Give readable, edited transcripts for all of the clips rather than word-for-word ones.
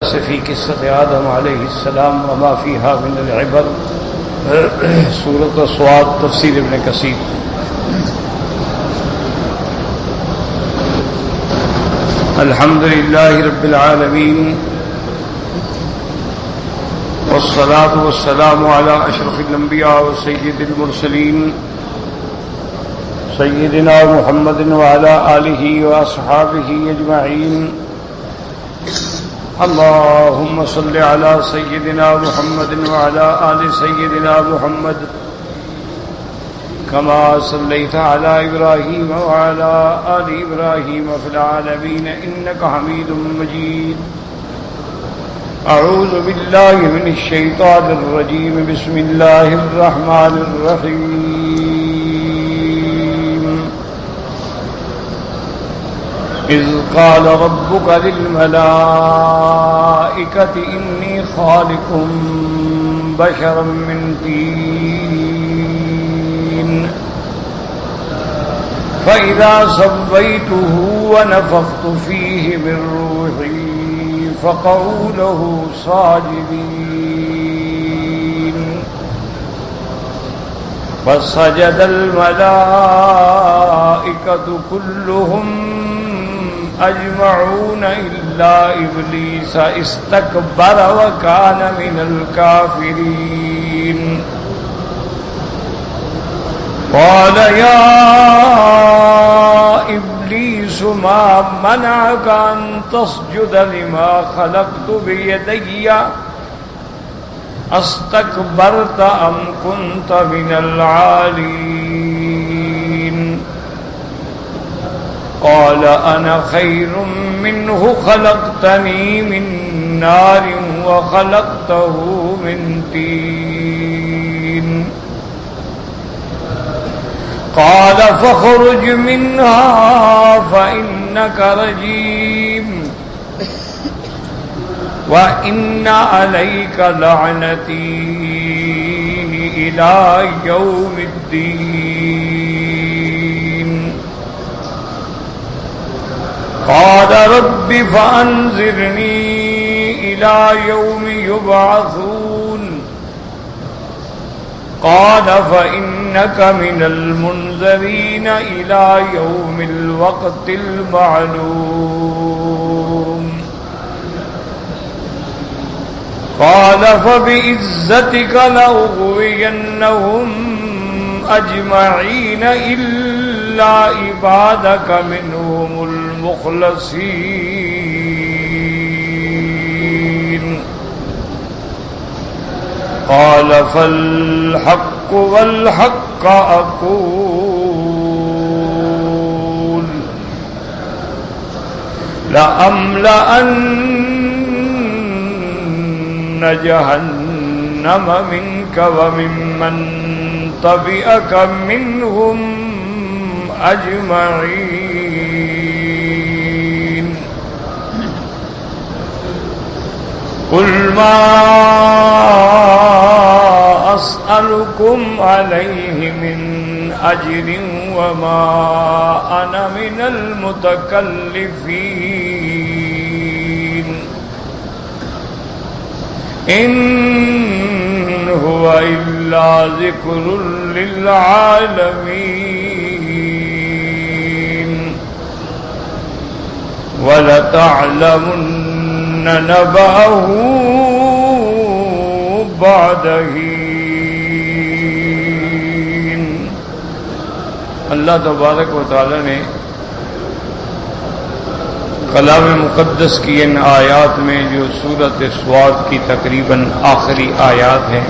الناس في قصة آدم عليه السلام وما فيها من العبر. سورة الصاد تفسیر ابن کثیر. الحمد لله رب العالمين والصلاة والسلام على أشرف الأنبياء وسيد المرسلين سيدنا محمد وعلى آله وأصحابه أجمعين. اللهم صل على سيدنا محمد وعلى آل سيدنا محمد كما صليت على إبراهيم وعلى آل إبراهيم في العالمين إنك حميد مجيد. أعوذ بالله من الشيطان الرجيم. بسم الله الرحمن الرحيم. إذ قال ربك للملائكة إني خالق بشرا من طين فإذا سويته ونفخت فيه من روحي فقعوا له ساجدين. فسجد الملائكة كلهم أجمعون إلا إبليس استكبر وكان من الكافرين. قال يا إبليس ما منعك أن تسجد لما خلقت بيدي أستكبرت أم كنت من العالين؟ قال أنا خير منه خلقتني من نار وخلقته من طين. قال فاخرج منها فإنك رجيم وإن عليك لعنتي إلى يوم الدين. قال رب فأنظرني إلى يوم يبعثون. قال فإنك من المنذرين إلى يوم الوقت المعلوم. قال فبعزتك لأغوينهم أجمعين إلا عبادك منهم المخلصين. قال فالحق والحق أقول لأملأن جهنم منك وممن تبعك منهم أجمعين. قل ما أسألكم عليه من أجر وما أنا من المتكلفين. إن هو إلا ذكر للعالمين ولتعلمن نبأه بعد حين. اللہ تبارک و تعالی نے کلام مقدس کی ان آیات میں جو سورۃ صاد کی تقریباً آخری آیات ہیں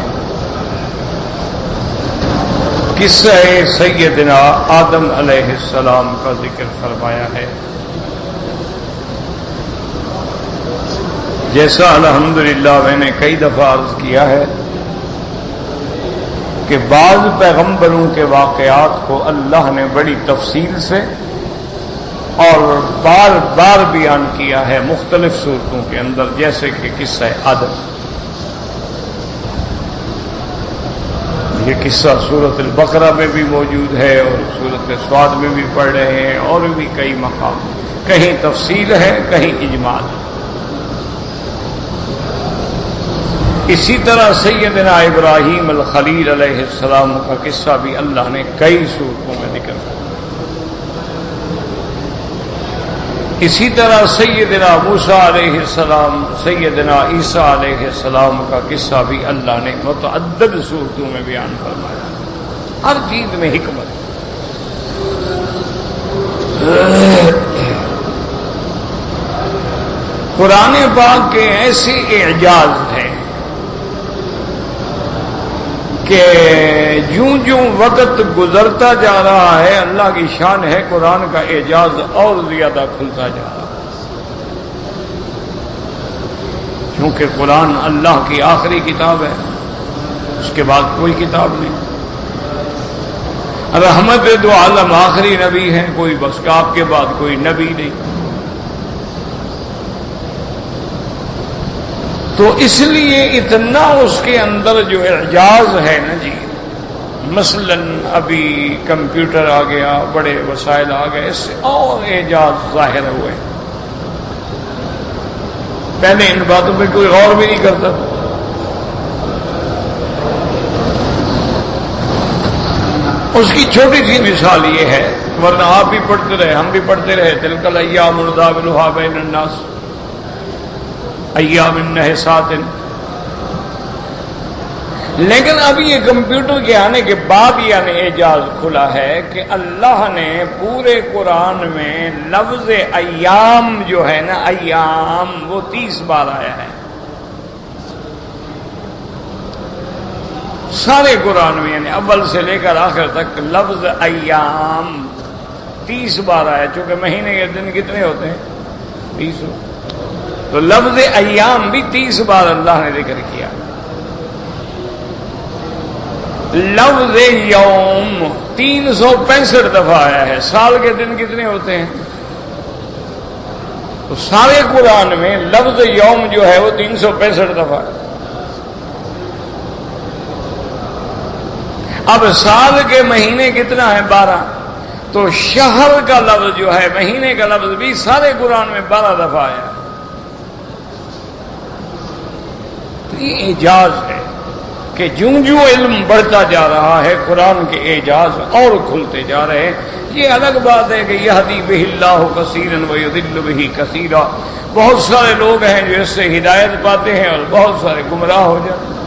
قصہ سیدنا آدم علیہ السلام کا ذکر فرمایا ہے. جیسا الحمدللہ میں نے کئی دفعہ عرض کیا ہے کہ بعض پیغمبروں کے واقعات کو اللہ نے بڑی تفصیل سے اور بار بار بیان کیا ہے مختلف صورتوں کے اندر، جیسے کہ قصہ آدم. یہ قصہ سورۃ البقرہ میں بھی موجود ہے اور سورۃ صاد میں بھی پڑھ رہے ہیں، اور بھی کئی مقام، کہیں تفصیل ہے کہیں اجمال. اسی طرح سیدنا ابراہیم الخلیل علیہ السلام کا قصہ بھی اللہ نے کئی صورتوں میں ذکر کیا. اسی طرح سیدنا موسیٰ علیہ السلام، سیدنا عیسیٰ علیہ السلام کا قصہ بھی اللہ نے متعدد صورتوں میں بیان فرمایا. ہر چیز میں حکمت. قرآن پاک کے ایسے اعجاز ہیں کہ جوں جوں وقت گزرتا جا رہا ہے اللہ کی شان ہے قرآن کا اعجاز اور زیادہ کھلتا جا رہا ہے. کیونکہ قرآن اللہ کی آخری کتاب ہے، اس کے بعد کوئی کتاب نہیں. رحمت دو عالم آخری نبی ہیں، کوئی بس آپ کے بعد کوئی نبی نہیں. تو اس لیے اتنا اس کے اندر جو اعجاز ہے نا جی، مثلا ابھی کمپیوٹر آ گیا، بڑے وسائل آ گئے، اس سے اور اعجاز ظاہر ہوئے. پہلے ان باتوں پہ کوئی غور بھی نہیں کرتا تھا. اس کی چھوٹی سی مثال یہ ہے، ورنہ آپ بھی پڑھتے رہے، ہم بھی پڑھتے رہے، تلک الایام نداولها بین الناس ایام نحسات. لیکن اب یہ کمپیوٹر کے آنے کے بعد یعنی اعجاز کھلا ہے کہ اللہ نے پورے قرآن میں لفظ ایام جو ہے نا، ایام وہ 30 بار آیا ہے. سارے قرآن میں یعنی اول سے لے کر آخر تک لفظ ایام 30 بار آیا. چونکہ مہینے کے دن کتنے ہوتے ہیں؟ 30. تو لفظ ایام بھی 30 بار اللہ نے ذکر کیا. لفظ یوم 365 دفعہ آیا ہے. سال کے دن کتنے ہوتے ہیں؟ تو سارے قرآن میں لفظ یوم جو ہے وہ 365 دفعہ ہے. اب سال کے مہینے کتنا ہے؟ 12. تو شہر کا لفظ جو ہے، مہینے کا لفظ بھی سارے قرآن میں 12 دفعہ آیا. یہ اعجاز ہے کہ جوں جوں علم بڑھتا جا رہا ہے قرآن کے اعجاز اور کھلتے جا رہے ہیں. یہ الگ بات ہے کہ یہدی بہ اللہ کثیرا ویضل بہ کثیرا. بہت سارے لوگ ہیں جو اس سے ہدایت پاتے ہیں اور بہت سارے گمراہ ہو جاتے ہیں.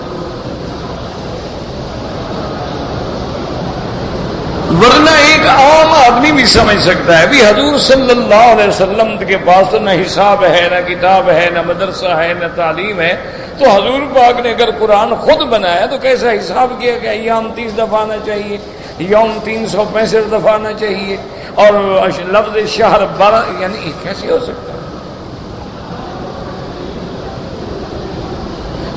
ورنہ ایک عام آدمی بھی سمجھ سکتا ہے. بھی حضور صلی اللہ علیہ وسلم کے پاس نہ حساب ہے، نہ کتاب ہے، نہ مدرسہ ہے، نہ تعلیم ہے. تو حضور پاک نے اگر قرآن خود بنایا تو کیسا حساب کیا کہ ایام 30 دفعہ آنا چاہیے، یوم 365 دفعہ آنا چاہیے، اور لفظ شہر 12، یعنی کیسے ہو سکتا ہے؟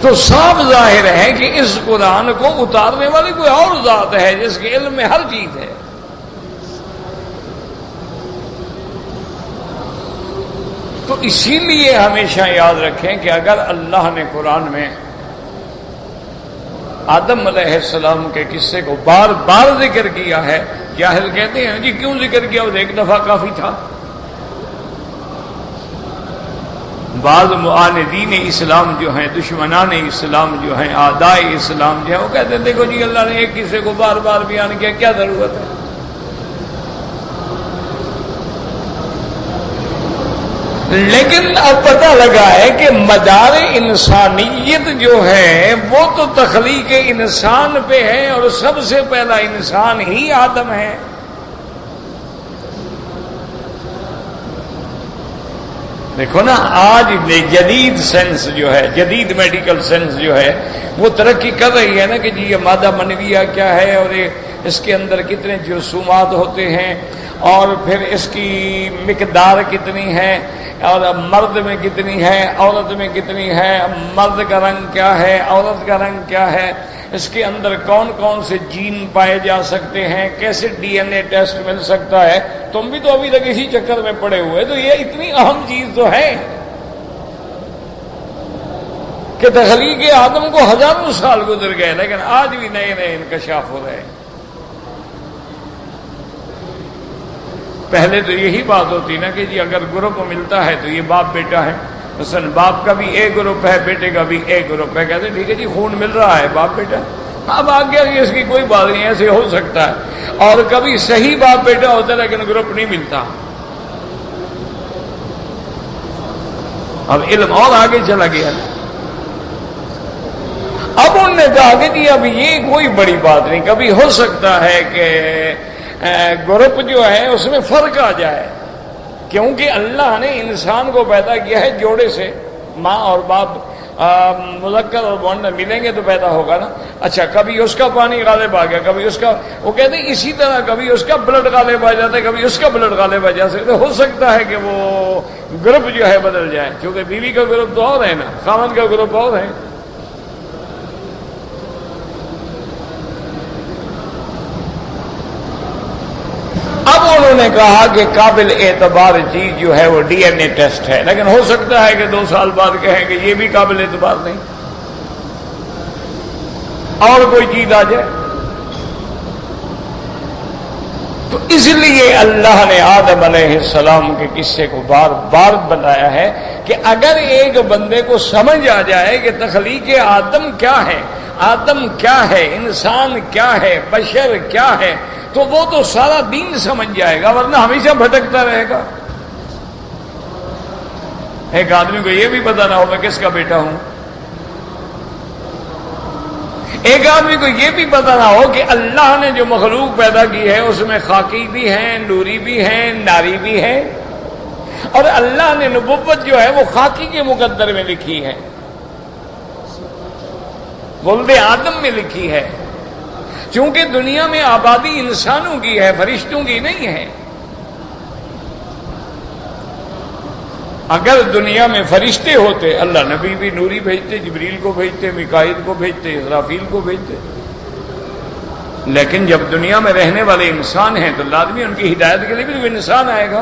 تو صاف ظاہر ہے کہ اس قرآن کو اتارنے والی کوئی اور ذات ہے جس کے علم میں ہر چیز ہے. تو اسی لیے ہمیشہ یاد رکھیں کہ اگر اللہ نے قرآن میں آدم علیہ السلام کے قصے کو بار بار ذکر کیا ہے، جاہل کہتے ہیں جی کیوں ذکر کیا، وہ ایک دفعہ کافی تھا. بعض معاندین اسلام جو ہیں، دشمنان اسلام جو ہیں، اعداء اسلام جو ہیں، وہ کہتے ہیں دیکھو جی اللہ نے ایک قصے کو بار بار بیان کیا، کیا ضرورت ہے؟ لیکن اب پتہ لگا ہے کہ مدار انسانیت جو ہے وہ تو تخلیق انسان پہ ہے، اور سب سے پہلا انسان ہی آدم ہے. دیکھو نا آج جدید سائنس جو ہے، جدید میڈیکل سائنس جو ہے وہ ترقی کر رہی ہے نا کہ جی یہ مادہ منویہ کیا ہے، اور اس کے اندر کتنے جرثومات ہوتے ہیں، اور پھر اس کی مقدار کتنی ہے، اور مرد میں کتنی ہے، عورت میں کتنی ہے، مرد کا رنگ کیا ہے، عورت کا رنگ کیا ہے، اس کے اندر کون کون سے جین پائے جا سکتے ہیں، کیسے ڈی این اے ٹیسٹ مل سکتا ہے. تم بھی تو ابھی تک اسی چکر میں پڑے ہوئے. تو یہ اتنی اہم چیز تو ہے کہ تخلیق آدم کو ہزاروں سال گزر گئے، لیکن آج بھی نئے نئے انکشاف ہو رہے ہیں. پہلے تو یہی بات ہوتی نا کہ جی اگر گروپ ملتا ہے تو یہ باپ بیٹا ہے، مثلا باپ کا بھی A گروپ ہے، بیٹے کا بھی A گروپ ہے، کہتے ٹھیک ہے جی خون مل رہا ہے باپ بیٹا، اب آ گیا کہ اس کی کوئی بات نہیں، ایسے ہو سکتا ہے۔ اور کبھی صحیح باپ بیٹا ہوتا ہے لیکن گروپ نہیں ملتا۔ اب علم اور آگے چلا گیا، اب انہوں نے کہا کہ جی اب یہ کوئی بڑی بات نہیں، کبھی ہو سکتا ہے کہ گروپ جو ہے اس میں فرق آ جائے، کیونکہ اللہ نے انسان کو پیدا کیا ہے جوڑے سے، ماں اور باپ مذکر اور مؤنث ملیں گے تو پیدا ہوگا نا۔ اچھا کبھی اس کا پانی غالب آ گیا، کبھی اس کا، وہ کہتے ہیں اسی طرح کبھی اس کا بلڈ غالب آ جاتا ہے، کبھی اس کا بلڈ غالب آ جاتا ہے، ہو سکتا ہے کہ وہ گروپ جو ہے بدل جائے، کیونکہ بیوی کا گروپ تو اور ہے نا، خاوند کا گروپ اور ہے۔ اب انہوں نے کہا کہ قابل اعتبار چیز جو ہے وہ DNA ٹیسٹ ہے، لیکن ہو سکتا ہے کہ 2 سال بعد کہیں کہ یہ بھی قابل اعتبار نہیں، اور کوئی چیز آ جائے۔ تو اس لیے اللہ نے آدم علیہ السلام کے قصے کو بار بار بتایا ہے کہ اگر ایک بندے کو سمجھ آ جائے کہ تخلیق آدم کیا ہے، آدم کیا ہے، انسان کیا ہے، بشر کیا ہے، تو وہ تو سارا دین سمجھ جائے گا، ورنہ ہمیشہ بھٹکتا رہے گا۔ ایک آدمی کو یہ بھی پتا نہ ہو میں کس کا بیٹا ہوں، ایک آدمی کو یہ بھی پتا نہ ہو کہ اللہ نے جو مخلوق پیدا کی ہے اس میں خاکی بھی ہیں، نوری بھی ہیں، ناری بھی ہیں، اور اللہ نے نبوت جو ہے وہ خاکی کے مقدر میں لکھی ہے، ولد آدم میں لکھی ہے، چونکہ دنیا میں آبادی انسانوں کی ہے، فرشتوں کی نہیں ہے۔ اگر دنیا میں فرشتے ہوتے اللہ نبی بھی نوری بھیجتے، جبریل کو بھیجتے، میکائیل کو بھیجتے، اسرافیل کو بھیجتے، لیکن جب دنیا میں رہنے والے انسان ہیں تو لازمی ان کی ہدایت کے لیے بھی تو انسان آئے گا۔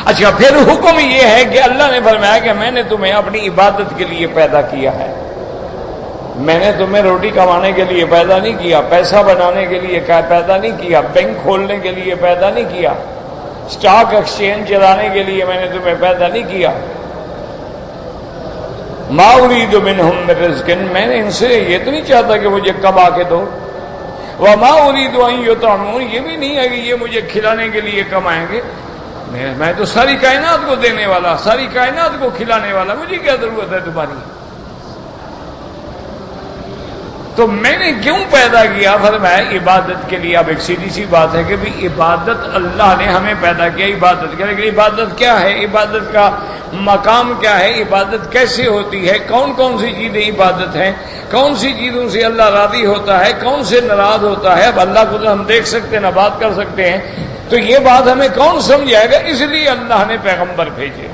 اچھا پھر حکم یہ ہے کہ اللہ نے فرمایا کہ میں نے تمہیں اپنی عبادت کے لیے پیدا کیا ہے، میں نے تمہیں روٹی کمانے کے لیے پیدا نہیں کیا، پیسہ بنانے کے لیے پیدا نہیں کیا، بینک کھولنے کے لیے پیدا نہیں کیا، سٹاک ایکسچینج چلانے کے لیے میں نے تمہیں پیدا نہیں کیا۔ ما اريد منهم من رزق، میں نے ان سے یہ تو نہیں چاہتا کہ مجھے کما کے دو، وما اريد ان يطعمون، یہ بھی نہیں ہے کہ یہ مجھے کھلانے کے لیے کمائیں گے، میں تو ساری کائنات کو دینے والا، ساری کائنات کو کھلانے والا، مجھے کیا ضرورت ہے تمہاری؟ تو میں نے کیوں پیدا کیا؟ فرمایا عبادت کے لیے۔ اب ایک سیدھی سی بات ہے کہ بھی عبادت اللہ نے ہمیں پیدا کیا عبادت کے، لیکن عبادت کیا ہے، عبادت کا مقام کیا ہے، عبادت کیسے ہوتی ہے، کون کون سی چیزیں عبادت ہیں، کون سی چیزوں سے اللہ راضی ہوتا ہے، کون سے ناراض ہوتا ہے۔ اب اللہ کو تو ہم دیکھ سکتے ہیں نہ بات کر سکتے ہیں، تو یہ بات ہمیں کون سمجھائے گا؟ اس لیے اللہ نے پیغمبر بھیجے،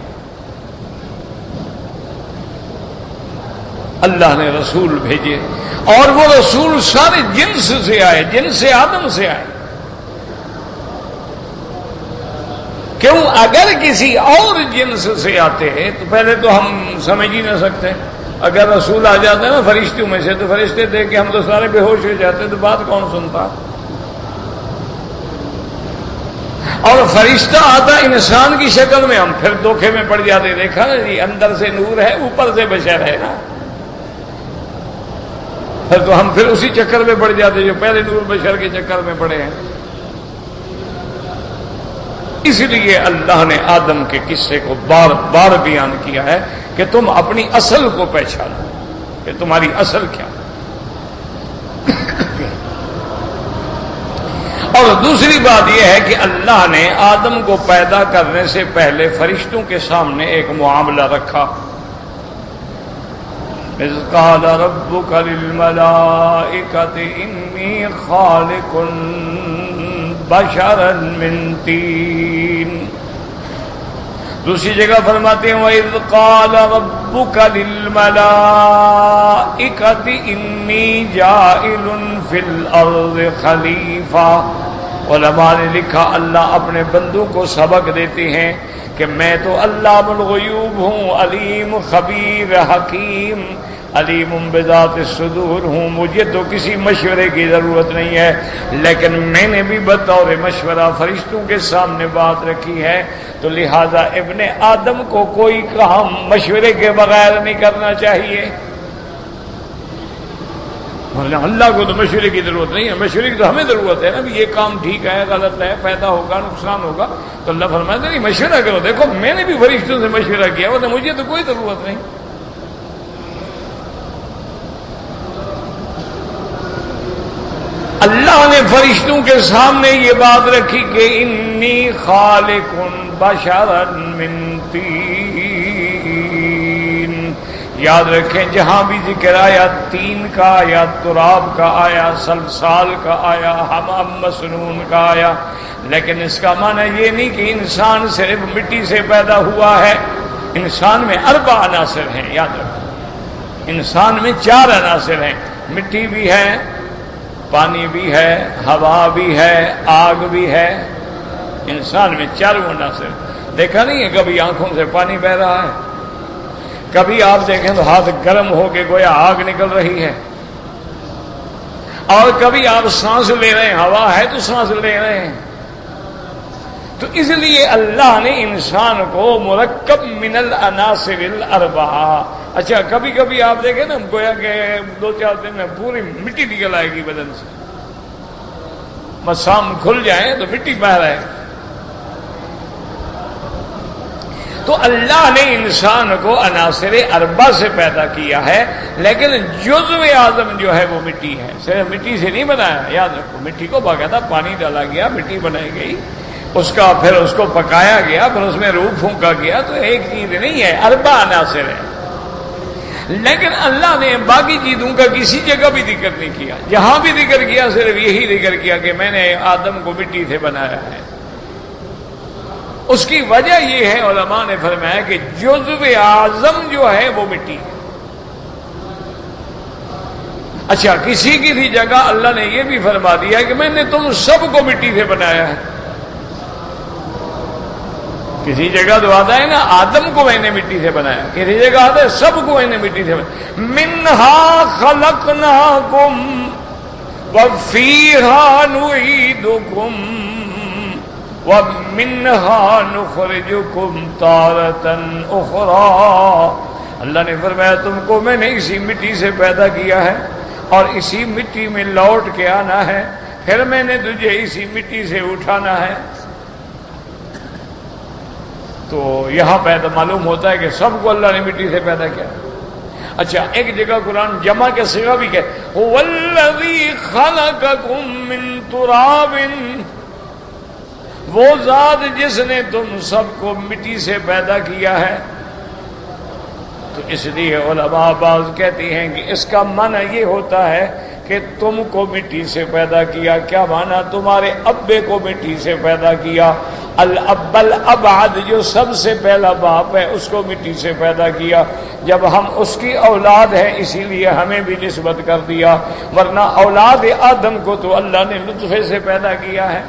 اللہ نے رسول بھیجے، اور وہ رسول سارے جنس سے آئے، جنس آدم سے آئے۔ کیوں؟ اگر کسی اور جنس سے آتے ہیں تو پہلے تو ہم سمجھ ہی نہ سکتے، اگر رسول آ جاتے ہیں نا فرشتوں میں سے تو فرشتے دیکھ کے ہم تو سارے بے ہوش ہو جاتے، تو بات کون سنتا؟ اور فرشتہ آتا انسان کی شکل میں، ہم پھر دھوکے میں پڑ جاتے، دیکھا نا جی اندر سے نور ہے اوپر سے بشر ہے نا، تو ہم پھر اسی چکر میں پڑ جاتے جو پہلے نور بشر کے چکر میں پڑے ہیں۔ اس لیے اللہ نے آدم کے قصے کو بار بار بیان کیا ہے کہ تم اپنی اصل کو پہچانو کہ تمہاری اصل کیا۔ اور دوسری بات یہ ہے کہ اللہ نے آدم کو پیدا کرنے سے پہلے فرشتوں کے سامنے ایک معاملہ رکھا۔ اذ قال ربك للملائكة إني خالق بشرا من طين، دوسری جگہ فرماتے ہیں وَإِذْ قَالَ رَبُّكَ لِلْمَلَائِكَةِ إِنِّي جَاعِلٌ فِي الْأَرْضِ خَلِيفَةً۔ علماء نے لکھا اللہ اپنے بندوں کو سبق دیتے ہیں کہ میں تو علام الغیوب ہوں، علیم خبیر حکیم، علیم بذات الصدور ہوں، مجھے تو کسی مشورے کی ضرورت نہیں ہے، لیکن میں نے بھی بطور مشورہ فرشتوں کے سامنے بات رکھی ہے تو لہذا ابن آدم کو کوئی کام مشورے کے بغیر نہیں کرنا چاہیے. اللہ کو تو مشورے کی ضرورت نہیں ہے، مشورے کی تو ہمیں ضرورت ہے نا. یہ کام ٹھیک ہے، غلط ہے، فائدہ ہوگا، نقصان ہوگا، تو اللہ فرماتا نہیں مشورہ کرو. دیکھو میں نے بھی فرشتوں سے مشورہ کیا وہ تو مجھے تو کوئی ضرورت نہیں. اللہ نے فرشتوں کے سامنے یہ بات رکھی کہ انی خالق بشرا من طین. یاد رکھیں جہاں بھی ذکر آیا تین کا آیا، تراب کا آیا، سلسال کا آیا، حمام مسنون کا آیا، لیکن اس کا معنی یہ نہیں کہ انسان صرف مٹی سے پیدا ہوا ہے. انسان میں 4 عناصر ہیں. یاد رکھیں انسان میں 4 عناصر ہیں. مٹی بھی ہے، پانی بھی ہے، ہوا بھی ہے، آگ بھی ہے. انسان میں 4 عناصر. دیکھا نہیں ہے کبھی آنکھوں سے پانی بہ رہا ہے، کبھی آپ دیکھیں تو ہاتھ گرم ہو کے گویا آگ نکل رہی ہے، اور کبھی آپ سانس لے رہے ہیں، ہوا ہے تو سانس لے رہے ہیں. تو اس لیے اللہ نے انسان کو مرکب من العناصر الاربعہ. اچھا کبھی کبھی آپ دیکھیں نا گویا کہ 2-4 دن میں پوری مٹی نکل آئے گی بدن سے، مسام کھل جائیں تو مٹی بہ رہے. تو اللہ نے انسان کو عناصر 4 سے پیدا کیا ہے، لیکن جزو اعظم جو ہے وہ مٹی ہے. صرف مٹی سے نہیں بنایا. یاد رکھو مٹی کو باقاعدہ پانی ڈالا گیا، مٹی بنائی گئی، اس کو پکایا گیا، پھر اس میں روح پھونکا گیا. تو ایک چیز نہیں ہے، 4 عناصر ہیں. لیکن اللہ نے باقی چیزوں کا کسی جگہ بھی ذکر نہیں کیا. جہاں بھی ذکر کیا صرف یہی ذکر کیا کہ میں نے آدم کو مٹی سے بنایا ہے. اس کی وجہ یہ ہے، علماء نے فرمایا کہ جزو اعظم جو ہے وہ مٹی ہے. اچھا کسی جگہ اللہ نے یہ بھی فرما دیا کہ میں نے تم سب کو مٹی سے بنایا ہے. کسی جگہ تو آتا ہے نا آدم کو میں نے مٹی سے بنایا، کسی جگہ آتا ہے سب کو میں نے مٹی سے بنایا. منہا خلقناکم وفیہا نعیدکم وَمِنْهَا نُخْرِجُكُمْ تَارَةً أُخْرَى. اللہ نے فرمایا تم کو میں نے اسی مٹی سے پیدا کیا ہے اور اسی مٹی میں لوٹ کے آنا ہے، پھر میں نے تجھے اسی مٹی سے اٹھانا ہے. تو یہاں پیدا معلوم ہوتا ہے کہ سب کو اللہ نے مٹی سے پیدا کیا. اچھا ایک جگہ قرآن جمع کے صیغہ بھی کہ هُوَ الَّذِي خَلَقَكُم مِّن تُرَابٍ، وہ ذات جس نے تم سب کو مٹی سے پیدا کیا ہے. تو اس لیے علماء بعض کہتی ہیں کہ اس کا معنی یہ ہوتا ہے کہ تم کو مٹی سے پیدا کیا. کیا معنی؟ تمہارے ابے کو مٹی سے پیدا کیا. الاب الابعد جو سب سے پہلا باپ ہے اس کو مٹی سے پیدا کیا. جب ہم اس کی اولاد ہیں اسی لیے ہمیں بھی نسبت کر دیا، ورنہ اولاد آدم کو تو اللہ نے نطفے سے پیدا کیا ہے.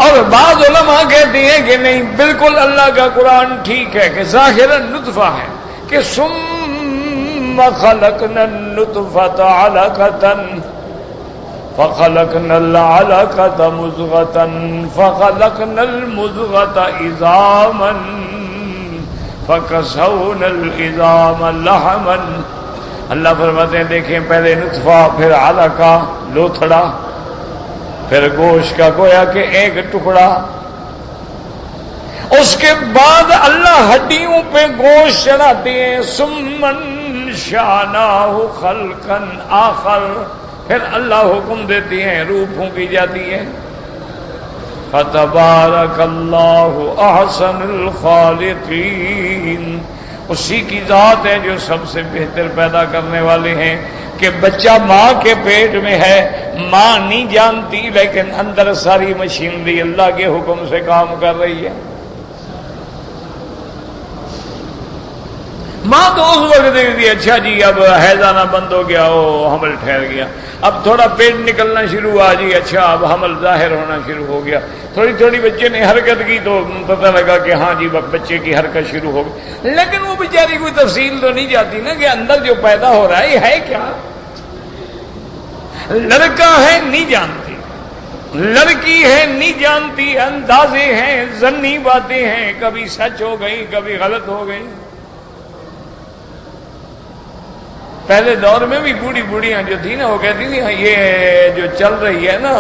اور بعض علماء کہتے ہیں کہ نہیں، بالکل اللہ کا قرآن ٹھیک ہے کہ ظاہراً نطفہ ہے کہ ثم خلقنا النطفة علقة فخلقنا العلقة مضغة فخلقنا المضغة عظاما فكسونا العظام لحما. اللہ فرماتے ہیں دیکھیں پہلے نطفہ، پھر علقہ لوتھڑا، پھر گوشت کا گویا کہ ایک ٹکڑا، اس کے بعد اللہ ہڈیوں پہ گوشت چڑھاتے ہیں. ثم انشأناہ خلقا آخر، پھر اللہ حکم دیتی ہیں روح پھونکی جاتی ہے. فتبارک اللہ احسن الخالقین. اسی کی ذات ہے جو سب سے بہتر پیدا کرنے والے ہیں. کہ بچہ ماں کے پیٹ میں ہے، ماں نہیں جانتی، لیکن اندر ساری مشینری اللہ کے حکم سے کام کر رہی ہے. ماں تو اس وقت دیکھتی اچھا جی اب حیضانہ بند ہو گیا، حمل ٹھہر گیا، اب تھوڑا پیٹ نکلنا شروع ہوا جی، اچھا اب حمل ظاہر ہونا شروع ہو گیا. تھوڑی تھوڑی بچے نے حرکت کی تو پتہ لگا کہ ہاں جی بچے کی حرکت شروع ہو گئی. لیکن وہ بیچاری کوئی تفصیل تو نہیں جاتی نا کہ اندر جو پیدا ہو رہا ہے یہ ہے کیا. لڑکا ہے نہیں جانتی، لڑکی ہے نہیں جانتی، اندازے ہیں، ظنی باتیں ہیں، کبھی سچ ہو گئی کبھی غلط ہو گئی۔ پہلے دور میں بھی بوڑھی بوڑھیاں جو تھی نا وہ کہتی تھی یہ جو چل رہی ہے نا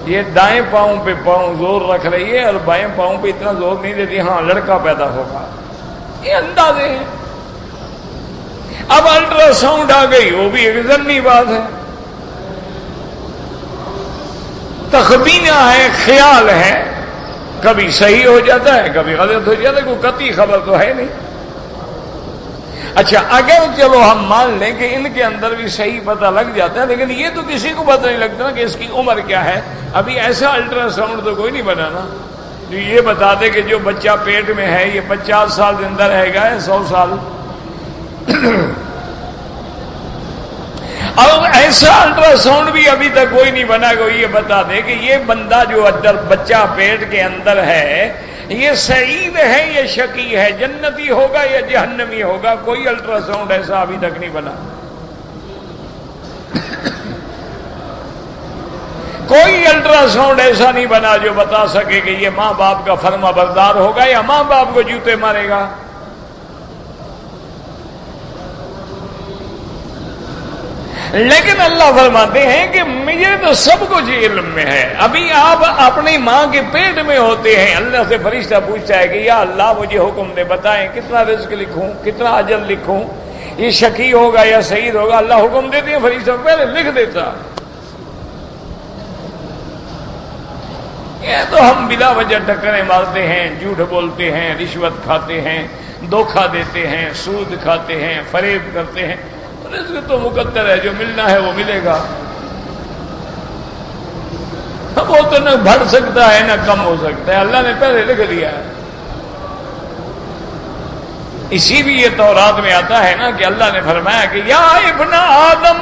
یہ دائیں پاؤں پہ پاؤں زور رکھ رہی ہے اور بائیں پاؤں پہ اتنا زور نہیں دیتی، ہاں لڑکا پیدا ہوگا، یہ اندازے ہیں۔ اب الٹرا ساؤنڈ آ گئی، وہ بھی ایک ضمنی بات ہے، تخمینہ ہے، خیال ہے، کبھی صحیح ہو جاتا ہے کبھی غلط ہو جاتا ہے، کوئی قطعی خبر تو ہے نہیں۔ اچھا اگر چلو ہم مان لیں کہ ان کے اندر بھی صحیح پتہ لگ جاتا ہے، لیکن یہ تو کسی کو پتہ نہیں لگتا نا کہ اس کی عمر کیا ہے۔ ابھی ایسا الٹرا ساؤنڈ تو کوئی نہیں بنانا جو یہ بتا دے کہ جو بچہ پیٹ میں ہے یہ 50 سال زندہ رہے گا یا 100 سال۔ اور ایسا الٹرا ساؤنڈ بھی ابھی تک کوئی نہیں بنا کہ یہ بتا دے کہ یہ بندہ جو اندر بچہ پیٹ کے اندر ہے یہ سعید ہے یا شقی ہے، جنتی ہوگا یا جہنمی ہوگا۔ کوئی الٹرا ساؤنڈ ایسا ابھی تک نہیں بنا، کوئی الٹرا ساؤنڈ ایسا نہیں بنا جو بتا سکے کہ یہ ماں باپ کا فرما بردار ہوگا یا ماں باپ کو جوتے مارے گا۔ لیکن اللہ فرماتے ہیں کہ مجھے تو سب کچھ علم میں ہے۔ ابھی آپ اپنی ماں کے پیٹ میں ہوتے ہیں، اللہ سے فرشتہ پوچھتا ہے کہ یا اللہ مجھے حکم دے، بتائیں کتنا رزق لکھوں، کتنا اجل لکھوں، یہ شقی ہوگا یا سعید ہوگا۔ اللہ حکم دیتے ہیں، فرشتہ پہلے لکھ دیتا۔ یہ تو ہم بلا وجہ ٹکریں مارتے ہیں، جھوٹ بولتے ہیں، رشوت کھاتے ہیں، دھوکہ دیتے ہیں، سود کھاتے ہیں، فریب کرتے ہیں۔ رزق تو مقدر ہے، جو ملنا ہے وہ ملے گا، وہ تو نہ بڑھ سکتا ہے نہ کم ہو سکتا ہے، اللہ نے پہلے لکھ دیا ہے۔ اسی بھی یہ تورات میں آتا ہے نا کہ اللہ نے فرمایا کہ یا ابن آدم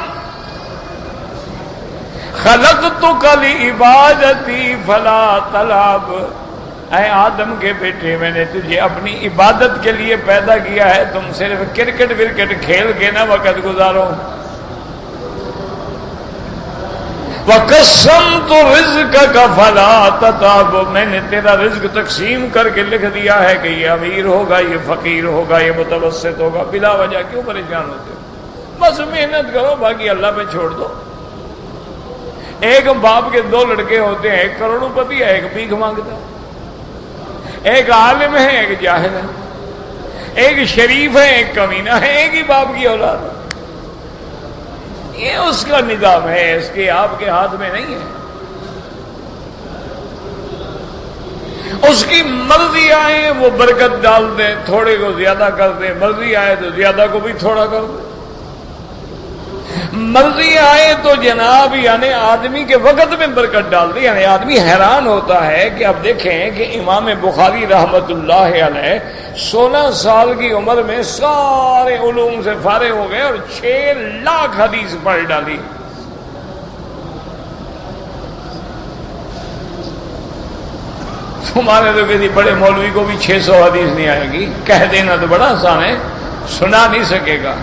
خلقتک لعبادتی فلا تلعب، اے آدم کے بیٹے میں نے تجھے اپنی عبادت کے لیے پیدا کیا ہے، تم صرف کرکٹ ورکٹ کھیل کے نہ وقت گزارو۔ وَقَسَّمْتُ رِزْقَكَ فَلَا تَتَعَبْ، میں نے تیرا رزق تقسیم کر کے لکھ دیا ہے کہ یہ امیر ہوگا، یہ فقیر ہوگا، یہ متوسط ہوگا۔ بلا وجہ کیوں پریشان ہوتے ہو؟ بس محنت کرو، باقی اللہ پہ چھوڑ دو۔ ایک باپ کے 2 لڑکے ہوتے ہیں، ایک کروڑوں پتی ہے، ایک بھیک مانگتا ہے، ایک عالم ہے ایک جاہل ہے، ایک شریف ہے ایک کمینہ ہے، ایک ہی باپ کی اولاد ہے۔ یہ اس کا نظام ہے، اس کے آپ کے ہاتھ میں نہیں ہے۔ اس کی مرضی آئے وہ برکت ڈال دے، تھوڑے کو زیادہ کر دے، مرضی آئے تو زیادہ کو بھی تھوڑا کر دے، مرضی آئے تو جناب یعنی آدمی کے وقت میں برکت ڈال دی۔ یعنی آدمی حیران ہوتا ہے کہ اب دیکھیں کہ امام بخاری رحمت اللہ علیہ 16 سال کی عمر میں سارے علوم سے فارغ ہو گئے اور 6 لاکھ حدیث پڑھ ڈالی۔ تمہارے تو کسی بڑے مولوی کو بھی 600 حدیث نہیں آئے گی، کہہ دینا تو بڑا آسان ہے، سنا نہیں سکے گا۔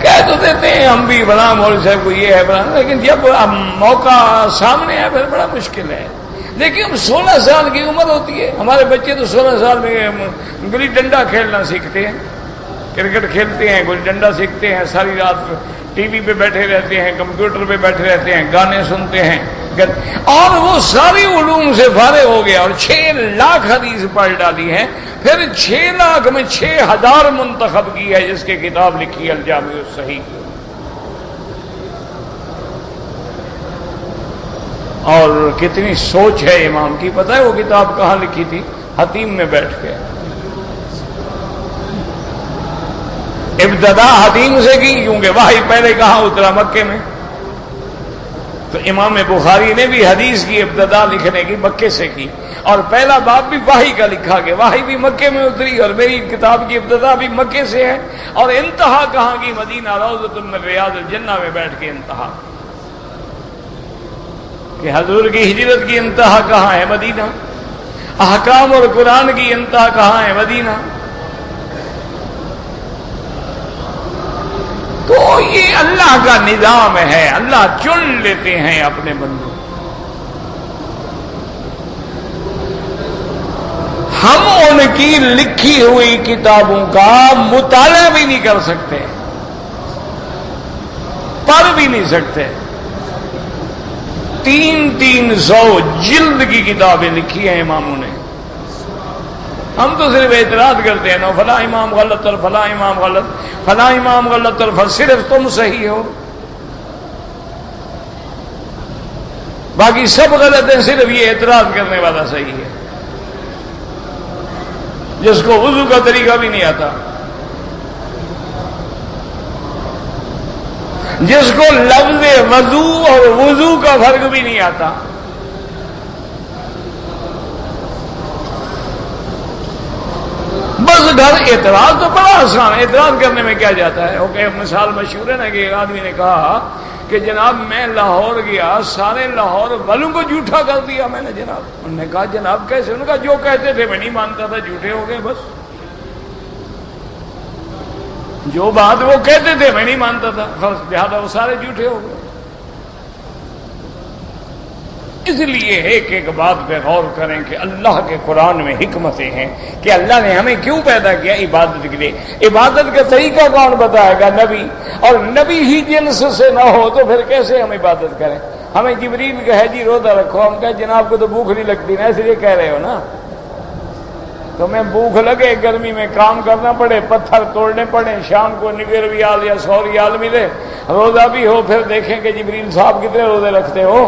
کہہ تو دیتے ہیں ہم بھی بڑا مولوی صاحب کو یہ ہے بڑا، لیکن جب موقع سامنے ہے پھر بڑا مشکل ہے۔ دیکھیے ہم 16 سال کی عمر ہوتی ہے، ہمارے بچے تو 16 سال میں گلی ڈنڈا کھیلنا سیکھتے ہیں، کرکٹ کھیلتے ہیں، گلی ڈنڈا سیکھتے ہیں، ساری رات ٹی وی پہ بیٹھے رہتے ہیں، کمپیوٹر پہ بیٹھے رہتے ہیں، گانے سنتے ہیں، اور وہ ساری علوم سے فارغ ہو گیا اور 6 لاکھ حدیث پڑھ ڈالی ہے۔ پھر 6 لاکھ میں 6000 منتخب کی ہے، جس کی کتاب لکھی ہے الجامع الصحیح۔ اور کتنی سوچ ہے امام کی، پتہ ہے وہ کتاب کہاں لکھی تھی؟ حتیم میں بیٹھ کے۔ ابتدا حتیم سے کی، کیونکہ وحی پہلے کہاں اترا؟ مکے میں۔ تو امام بخاری نے بھی حدیث کی ابتدا لکھنے کی مکے سے کی، اور پہلا باب بھی وحی کا لکھا گیا، وحی بھی مکے میں اتری، اور میری کتاب کی ابتدا بھی مکے سے ہے، اور انتہا کہاں کی؟ مدینہ روضۃ من ریاض الجنہ میں بیٹھ کے انتہا، کہ حضور کی ہجرت کی انتہا کہاں ہے؟ مدینہ۔ احکام اور قرآن کی انتہا کہاں ہے؟ مدینہ۔ وہ یہ اللہ کا نظام ہے، اللہ چن لیتے ہیں اپنے بندوں. ہم ان کی لکھی ہوئی کتابوں کا مطالعہ بھی نہیں کر سکتے، پڑھ بھی نہیں سکتے. 300 جلد کی کتابیں لکھی ہیں اماموں نے. ہم تو صرف اعتراض کرتے ہیں نا، فلاں امام غلط اور فلاں امام غلط، فلاں امام غلط اور صرف تم صحیح ہو، باقی سب غلط ہیں، صرف یہ اعتراض کرنے والا صحیح ہے، جس کو وضو کا طریقہ بھی نہیں آتا، جس کو لفظ وضو اور وضو کا فرق بھی نہیں آتا. بس گھر اعتراض تو بڑا آسان ہے، اعتراض کرنے میں کیا جاتا ہے. اوکے، مثال مشہور ہے نا کہ ایک آدمی نے کہا کہ جناب میں لاہور گیا، سارے لاہور والوں کو جھوٹا کر دیا میں نے. جناب انہوں نے کہا جناب کیسے؟ انہوں نے کہا جو کہتے تھے میں نہیں مانتا تھا، جھوٹے ہو گئے. بس جو بات وہ کہتے تھے میں نہیں مانتا تھا، لہٰذا وہ سارے جھوٹے ہو گئے. اس لیے ایک ایک بات پہ غور کریں کہ اللہ کے قرآن میں حکمتیں ہیں کہ اللہ نے ہمیں کیوں پیدا کیا عبادت کے لیے. عبادت کا طریقہ کون بتائے گا؟ نبی. اور نبی ہی جنس سے نہ ہو تو پھر کیسے ہم عبادت کریں؟ ہمیں جبریل کہے جی روزہ رکھو، ہم کہیں جناب کو تو بھوک نہیں لگتی نا، اس لیے کہہ رہے ہو نا. تمہیں بھوک لگے، گرمی میں کام کرنا پڑے، پتھر توڑنے پڑے، شام کو 90 ریال یا 100 ریال ملے، روزہ بھی ہو، پھر دیکھیں کہ جبریل صاحب کتنے روزے رکھتے ہو.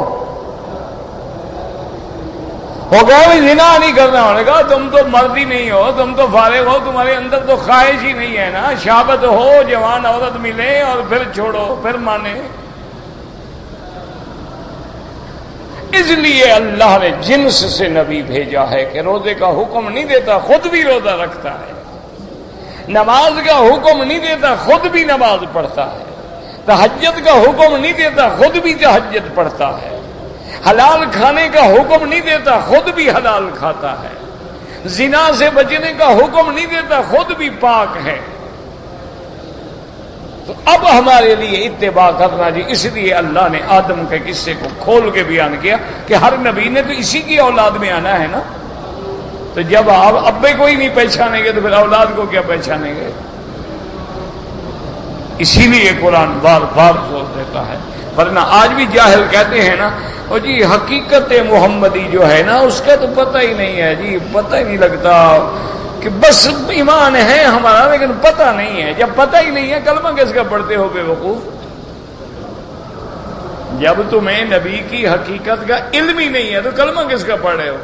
ہو گیا بھی زنا نہیں کرنا. ہونے کہا تم تو مرد ہی نہیں ہو، تم تو فارغ ہو، تمہارے اندر تو خواہش ہی نہیں ہے نا. شابت ہو، جوان عورت ملے اور پھر چھوڑو، پھر مانے. اس لیے اللہ نے جنس سے نبی بھیجا ہے کہ روزے کا حکم نہیں دیتا، خود بھی روزہ رکھتا ہے. نماز کا حکم نہیں دیتا، خود بھی نماز پڑھتا ہے. تہجد کا حکم نہیں دیتا، خود بھی تہجد پڑھتا ہے. حلال کھانے کا حکم نہیں دیتا، خود بھی حلال کھاتا ہے. زنا سے بچنے کا حکم نہیں دیتا، خود بھی پاک ہے. تو اب ہمارے لیے اتباع کرنا جی. اس لیے اللہ نے آدم کے قصے کو کھول کے بیان کیا کہ ہر نبی نے تو اسی کی اولاد میں آنا ہے نا. تو جب آپ ابے کو ہی نہیں پہچانیں گے تو پھر اولاد کو کیا پہچانیں گے؟ اسی لیے قرآن بار بار زور دیتا ہے. ورنہ آج بھی جاہل کہتے ہیں نا اور جی حقیقت محمدی جو ہے نا اس کا تو پتہ ہی نہیں ہے جی، پتہ ہی نہیں لگتا کہ بس ایمان ہے ہمارا لیکن پتہ نہیں ہے. جب پتہ ہی نہیں ہے کلمہ کس کا پڑھتے ہو بے وقوف؟ جب تمہیں نبی کی حقیقت کا علم ہی نہیں ہے تو کلمہ کس کا پڑھ رہے ہو؟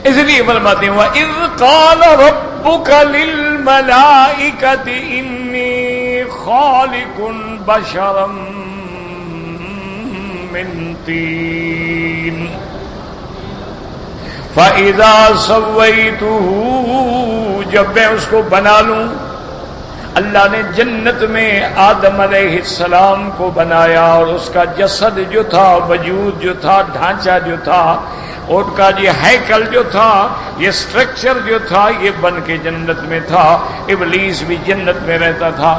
اس لیے فرماتے ہیں وَإِذْ قَالَ رَبُّكَ لِلْمَلَائِكَةِ إِنِّي خَالِقٌ بَشَرًا مِّن طِينٍ فَإِذَا سَوَّيْتُهُ، جب میں اس کو بنا لوں. اللہ نے جنت میں آدم علیہ السلام کو بنایا اور اس کا جسد جو تھا، وجود جو تھا، ڈھانچہ جو تھا، اور کا یہ ہیکل جو تھا، یہ سٹرکچر جو تھا، یہ بن کے جنت میں تھا. ابلیس بھی جنت میں رہتا تھا.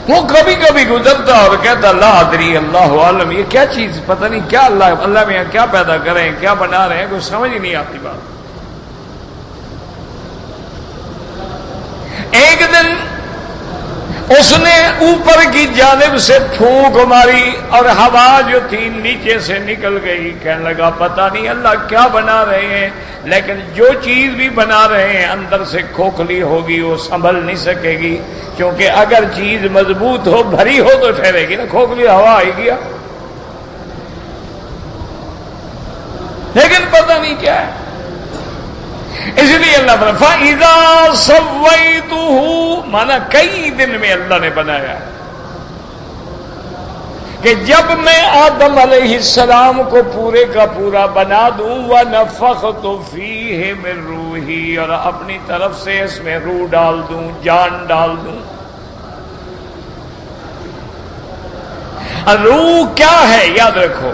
وہ کبھی کبھی گزرتا اور کہتا لا ادری اللہ عالم، یہ کیا چیز، پتہ نہیں کیا اللہ میں کیا پیدا کریں، کیا بنا رہے ہیں، کچھ سمجھ ہی نہیں آتی بات. ایک دن اس نے اوپر کی جانب سے پھونک ماری اور ہوا جو تھی نیچے سے نکل گئی. کہنے لگا پتہ نہیں اللہ کیا بنا رہے ہیں، لیکن جو چیز بھی بنا رہے ہیں اندر سے کھوکھلی ہوگی، وہ سنبھل نہیں سکے گی، کیونکہ اگر چیز مضبوط ہو، بھری ہو تو ٹھہرے گی نا، کھوکھلی ہوا آئے گی. لیکن پتہ نہیں کیا ہے. اس لیے اللہ تعالیٰ فَإِذَا سَوَّيْتُهُ، مانا کئی دن میں اللہ نے بنایا ہے کہ جب میں آدم علیہ السلام کو پورے کا پورا بنا دوں وَنَفَخْتُ فِيهِ مِن رُوحِي، اور اپنی طرف سے اس میں روح ڈال دوں، جان ڈال دوں. روح کیا ہے یاد رکھو.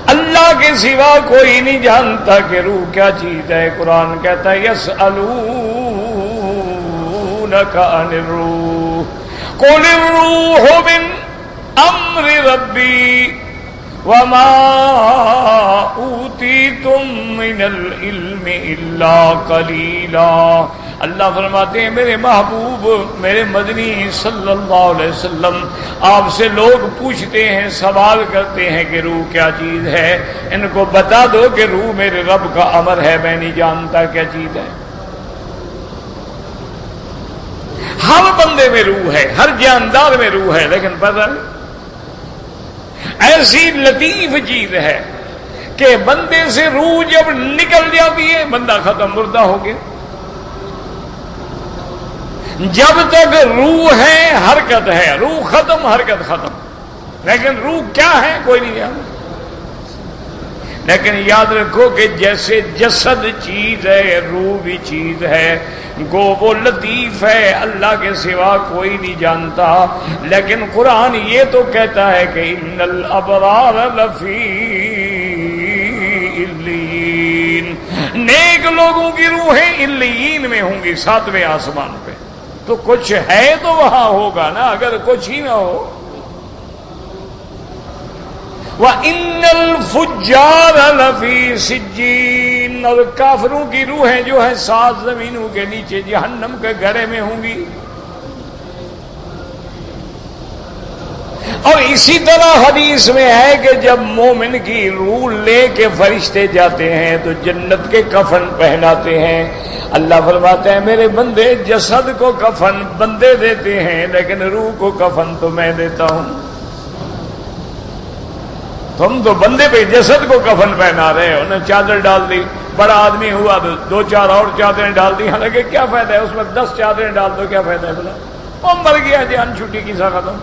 اللہ کے سوا کوئی نہیں جانتا کہ روح کیا چیز ہے۔ قرآن کہتا ہے یسألونک عن الروح قل الروح من امر ربی وما اوتیتم من العلم الا قلیلا۔ اللہ فرماتے ہیں میرے محبوب، میرے مدنی صلی اللہ علیہ وسلم، آپ سے لوگ پوچھتے ہیں، سوال کرتے ہیں کہ روح کیا چیز ہے، ان کو بتا دو کہ روح میرے رب کا امر ہے، میں نہیں جانتا کیا چیز ہے۔ ہر بندے میں روح ہے، ہر جاندار میں روح ہے، لیکن پتہ نہیں ایسی لطیف چیز ہے کہ بندے سے روح جب نکل جاتی ہے بندہ ختم، مردہ ہو گیا۔ جب تک روح ہے حرکت ہے، روح ختم حرکت ختم، لیکن روح کیا ہے کوئی نہیں جانتا۔ لیکن یاد رکھو کہ جیسے جسد چیز ہے روح بھی چیز ہے، گو وہ لطیف ہے، اللہ کے سوا کوئی نہیں جانتا۔ لیکن قرآن یہ تو کہتا ہے کہ ان الابرار لفی علیین، نیک لوگوں کی روحیں علیین میں ہوں گی، 7ویں آسمان پہ۔ تو کچھ ہے تو وہاں ہوگا نا، اگر کچھ ہی نہ ہو۔ وَإِنَّ الْفُجَّارَ لَفِي سِجِّينٍ، اور کافروں کی روحیں جو ہیں 7 زمینوں کے نیچے جہنم کے گڑھے میں ہوں گی۔ اور اسی طرح حدیث میں ہے کہ جب مومن کی روح لے کے فرشتے جاتے ہیں تو جنت کے کفن پہناتے ہیں۔ اللہ فرماتے ہیں میرے بندے جسد کو کفن بندے دیتے ہیں، لیکن روح کو کفن تو میں دیتا ہوں۔ تم تو بندے پہ جسد کو کفن پہنا رہے ہو، انہیں چادر ڈال دی، بڑا آدمی ہوا تو 2-4 اور چادریں ڈال دی، حالانکہ کیا فائدہ ہے اس میں 10 چادریں ڈال دو، کیا فائدہ ہے بلا؟ وہ مر گیا جان چھٹی کی سا ختم۔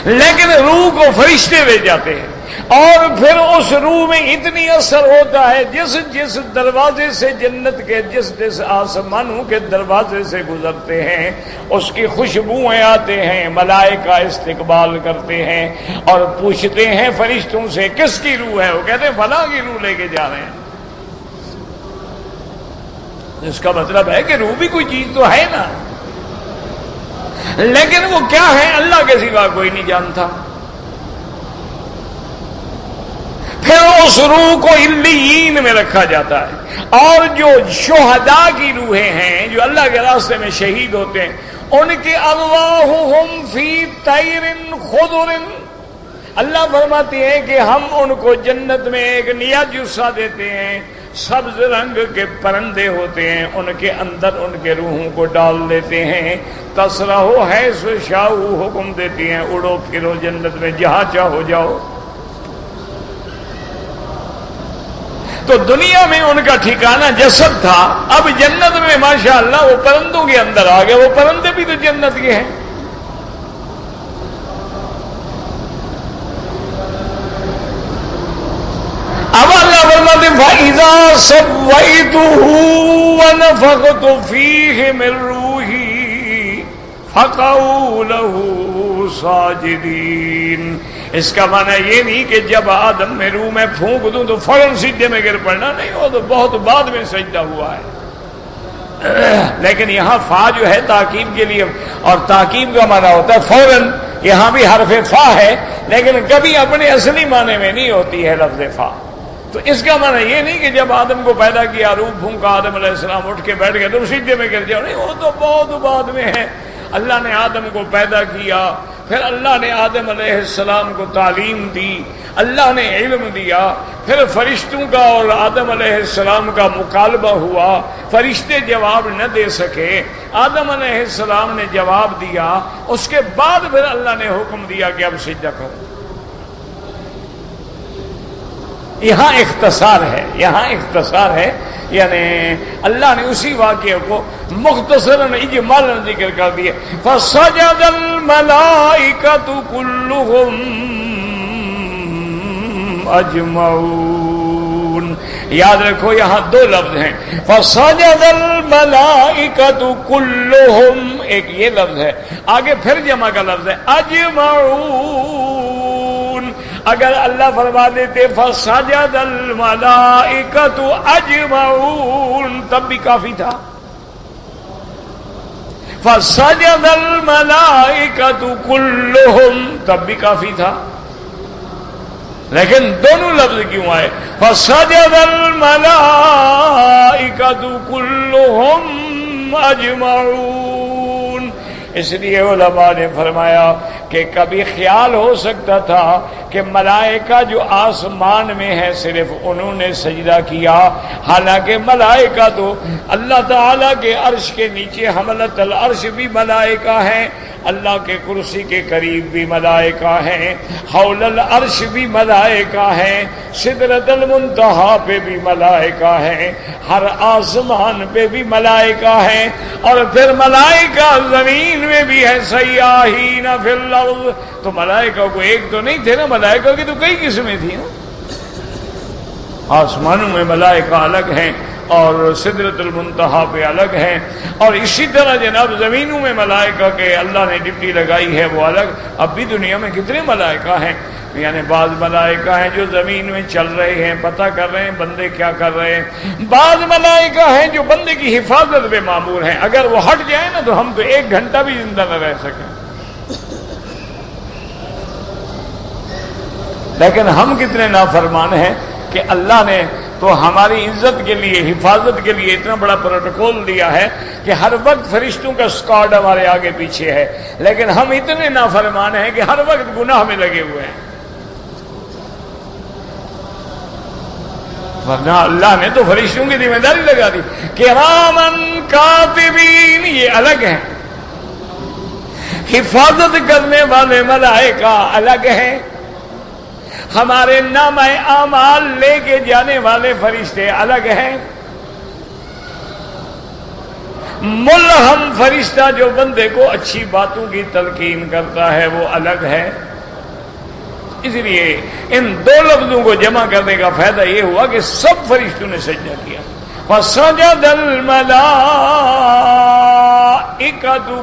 لیکن روح کو فرشتے لے جاتے ہیں، اور پھر اس روح میں اتنی اثر ہوتا ہے، جس جس دروازے سے جنت کے جس آسمانوں کے دروازے سے گزرتے ہیں اس کی خوشبوئیں آتے ہیں، ملائکہ استقبال کرتے ہیں اور پوچھتے ہیں فرشتوں سے کس کی روح ہے؟ وہ کہتے ہیں فلاں کی روح لے کے جا رہے ہیں۔ اس کا مطلب ہے کہ روح بھی کوئی چیز تو ہے نا، لیکن وہ کیا ہے اللہ کے سوا کوئی نہیں جانتا۔ پھر اس روح کو علیین میں رکھا جاتا ہے، اور جو شہداء کی روحیں ہیں جو اللہ کے راستے میں شہید ہوتے ہیں، ان کی ارواحہم فی طیر خضر، اللہ فرماتے ہیں کہ ہم ان کو جنت میں ایک نیا جسہ دیتے ہیں، سبز رنگ کے پرندے ہوتے ہیں، ان کے اندر ان کے روحوں کو ڈال دیتے ہیں، تسرح حیث شاء، حکم دیتی ہیں اڑو پھرو جنت میں جہاں چاہو جاؤ۔ تو دنیا میں ان کا ٹھکانہ جسد تھا، اب جنت میں ماشاءاللہ وہ پرندوں کے اندر آ گئے، وہ پرندے بھی تو جنت کے ہیں۔ اب اللہ فرماتے ہیں فَإِذَا سَوَّيْتُهُ وَنَفَخْتُ فِيهِ مِن رُّوحِي فَقَعُوا لَهُ سَاجِدِينَ۔ اس کا معنی یہ نہیں کہ جب آدم میں روح میں پھونک دوں تو فوراً سجدے میں گر پڑنا، نہیں، وہ تو بہت بعد میں سجدہ ہوا ہے۔ لیکن یہاں فا جو ہے تاکید کے لیے، اور تاکید کا معنی ہوتا ہے فوراً، یہاں بھی حرف فا ہے لیکن کبھی اپنے اصلی معنی میں نہیں ہوتی ہے لفظ فا۔ تو اس کا معنی یہ نہیں کہ جب آدم کو پیدا کیا روح پھونکا آدم علیہ السلام اٹھ کے بیٹھ گئے تو سجدے میں گر جاؤ، نہیں، وہ تو بہت بعد میں ہے۔ اللہ نے آدم کو پیدا کیا، پھر اللہ نے آدم علیہ السلام کو تعلیم دی، اللہ نے علم دیا، پھر فرشتوں کا اور آدم علیہ السلام کا مکالمہ ہوا، فرشتے جواب نہ دے سکے، آدم علیہ السلام نے جواب دیا، اس کے بعد پھر اللہ نے حکم دیا کہ اب سجدہ کرو۔ یہاں اختصار ہے، یہاں اختصار ہے، یعنی اللہ نے اسی واقعے کو مختصراً اجمالاً ذکر کر دیا۔ فَسَجَدَ الْمَلَائِكَةُ كُلُّهُمْ أَجْمَعُونَ۔ یاد رکھو یہاں 2 لفظ ہیں، فَسَجَدَ الْمَلَائِكَةُ كُلُّهُمْ، ایک یہ لفظ ہے، آگے پھر جمع کا لفظ ہے اجمعون، اگر اللہ فرما دیتے فسجد الملائکۃ اجمعون تب بھی کافی تھا، فسجد الملائکۃ کلہم تب بھی کافی تھا، لیکن دونوں لفظ کیوں آئے؟ فسجد الملائکۃ کلہم اجمعون۔ اس لیے علماء نے فرمایا کہ کبھی خیال ہو سکتا تھا کہ ملائکہ جو آسمان میں ہے صرف انہوں نے سجدہ کیا، حالانکہ ملائکہ تو اللہ تعالیٰ کے عرش کے نیچے حملۃ العرش بھی ملائکہ ہیں، اللہ کے کرسی کے قریب بھی ملائکہ ہیں، حول العرش بھی ملائکہ ہیں، سدرۃ المنتہا پہ بھی ملائکہ ہیں، ہر آسمان پہ بھی ملائکہ ہیں، اور پھر ملائکہ زمین میں بھی ہے سیاحین فی الارض۔ تو ملائکہ کو ایک تو نہیں تھے نا، ملائکہ کی تو کئی قسمیں تھیں نا، آسمانوں میں ملائکہ الگ ہیں اور سدرۃ المنتہا پہ الگ ہیں، اور اسی طرح جناب زمینوں میں ملائکہ کے اللہ نے ڈپٹی لگائی ہے وہ الگ۔ اب بھی دنیا میں کتنے ملائکہ ہیں، یعنی بعض ملائکہ ہیں جو زمین میں چل رہے ہیں، پتہ کر رہے ہیں بندے کیا کر رہے ہیں، بعض ملائکہ ہیں جو بندے کی حفاظت پہ مامور ہیں، اگر وہ ہٹ جائیں نا تو ہم تو ایک گھنٹہ بھی زندہ نہ رہ سکیں۔ لیکن ہم کتنے نافرمان ہیں کہ اللہ نے تو ہماری عزت کے لیے، حفاظت کے لیے اتنا بڑا پروٹوکول دیا ہے کہ ہر وقت فرشتوں کا اسکواڈ ہمارے آگے پیچھے ہے، لیکن ہم اتنے نافرمان ہیں کہ ہر وقت گناہ میں لگے ہوئے ہیں۔ ورنہ اللہ نے تو فرشتوں کی ذمہ داری لگا دی، کرامن کاتبین یہ الگ ہیں، حفاظت کرنے والے ملائکہ الگ ہیں، ہمارے نامہ اعمال لے کے جانے والے فرشتے الگ ہیں، ملہم فرشتہ جو بندے کو اچھی باتوں کی تلقین کرتا ہے وہ الگ ہے۔ اس لیے ان دو لفظوں کو جمع کرنے کا فائدہ یہ ہوا کہ سب فرشتوں نے سجدہ کیا۔ فسجد الملائکۃ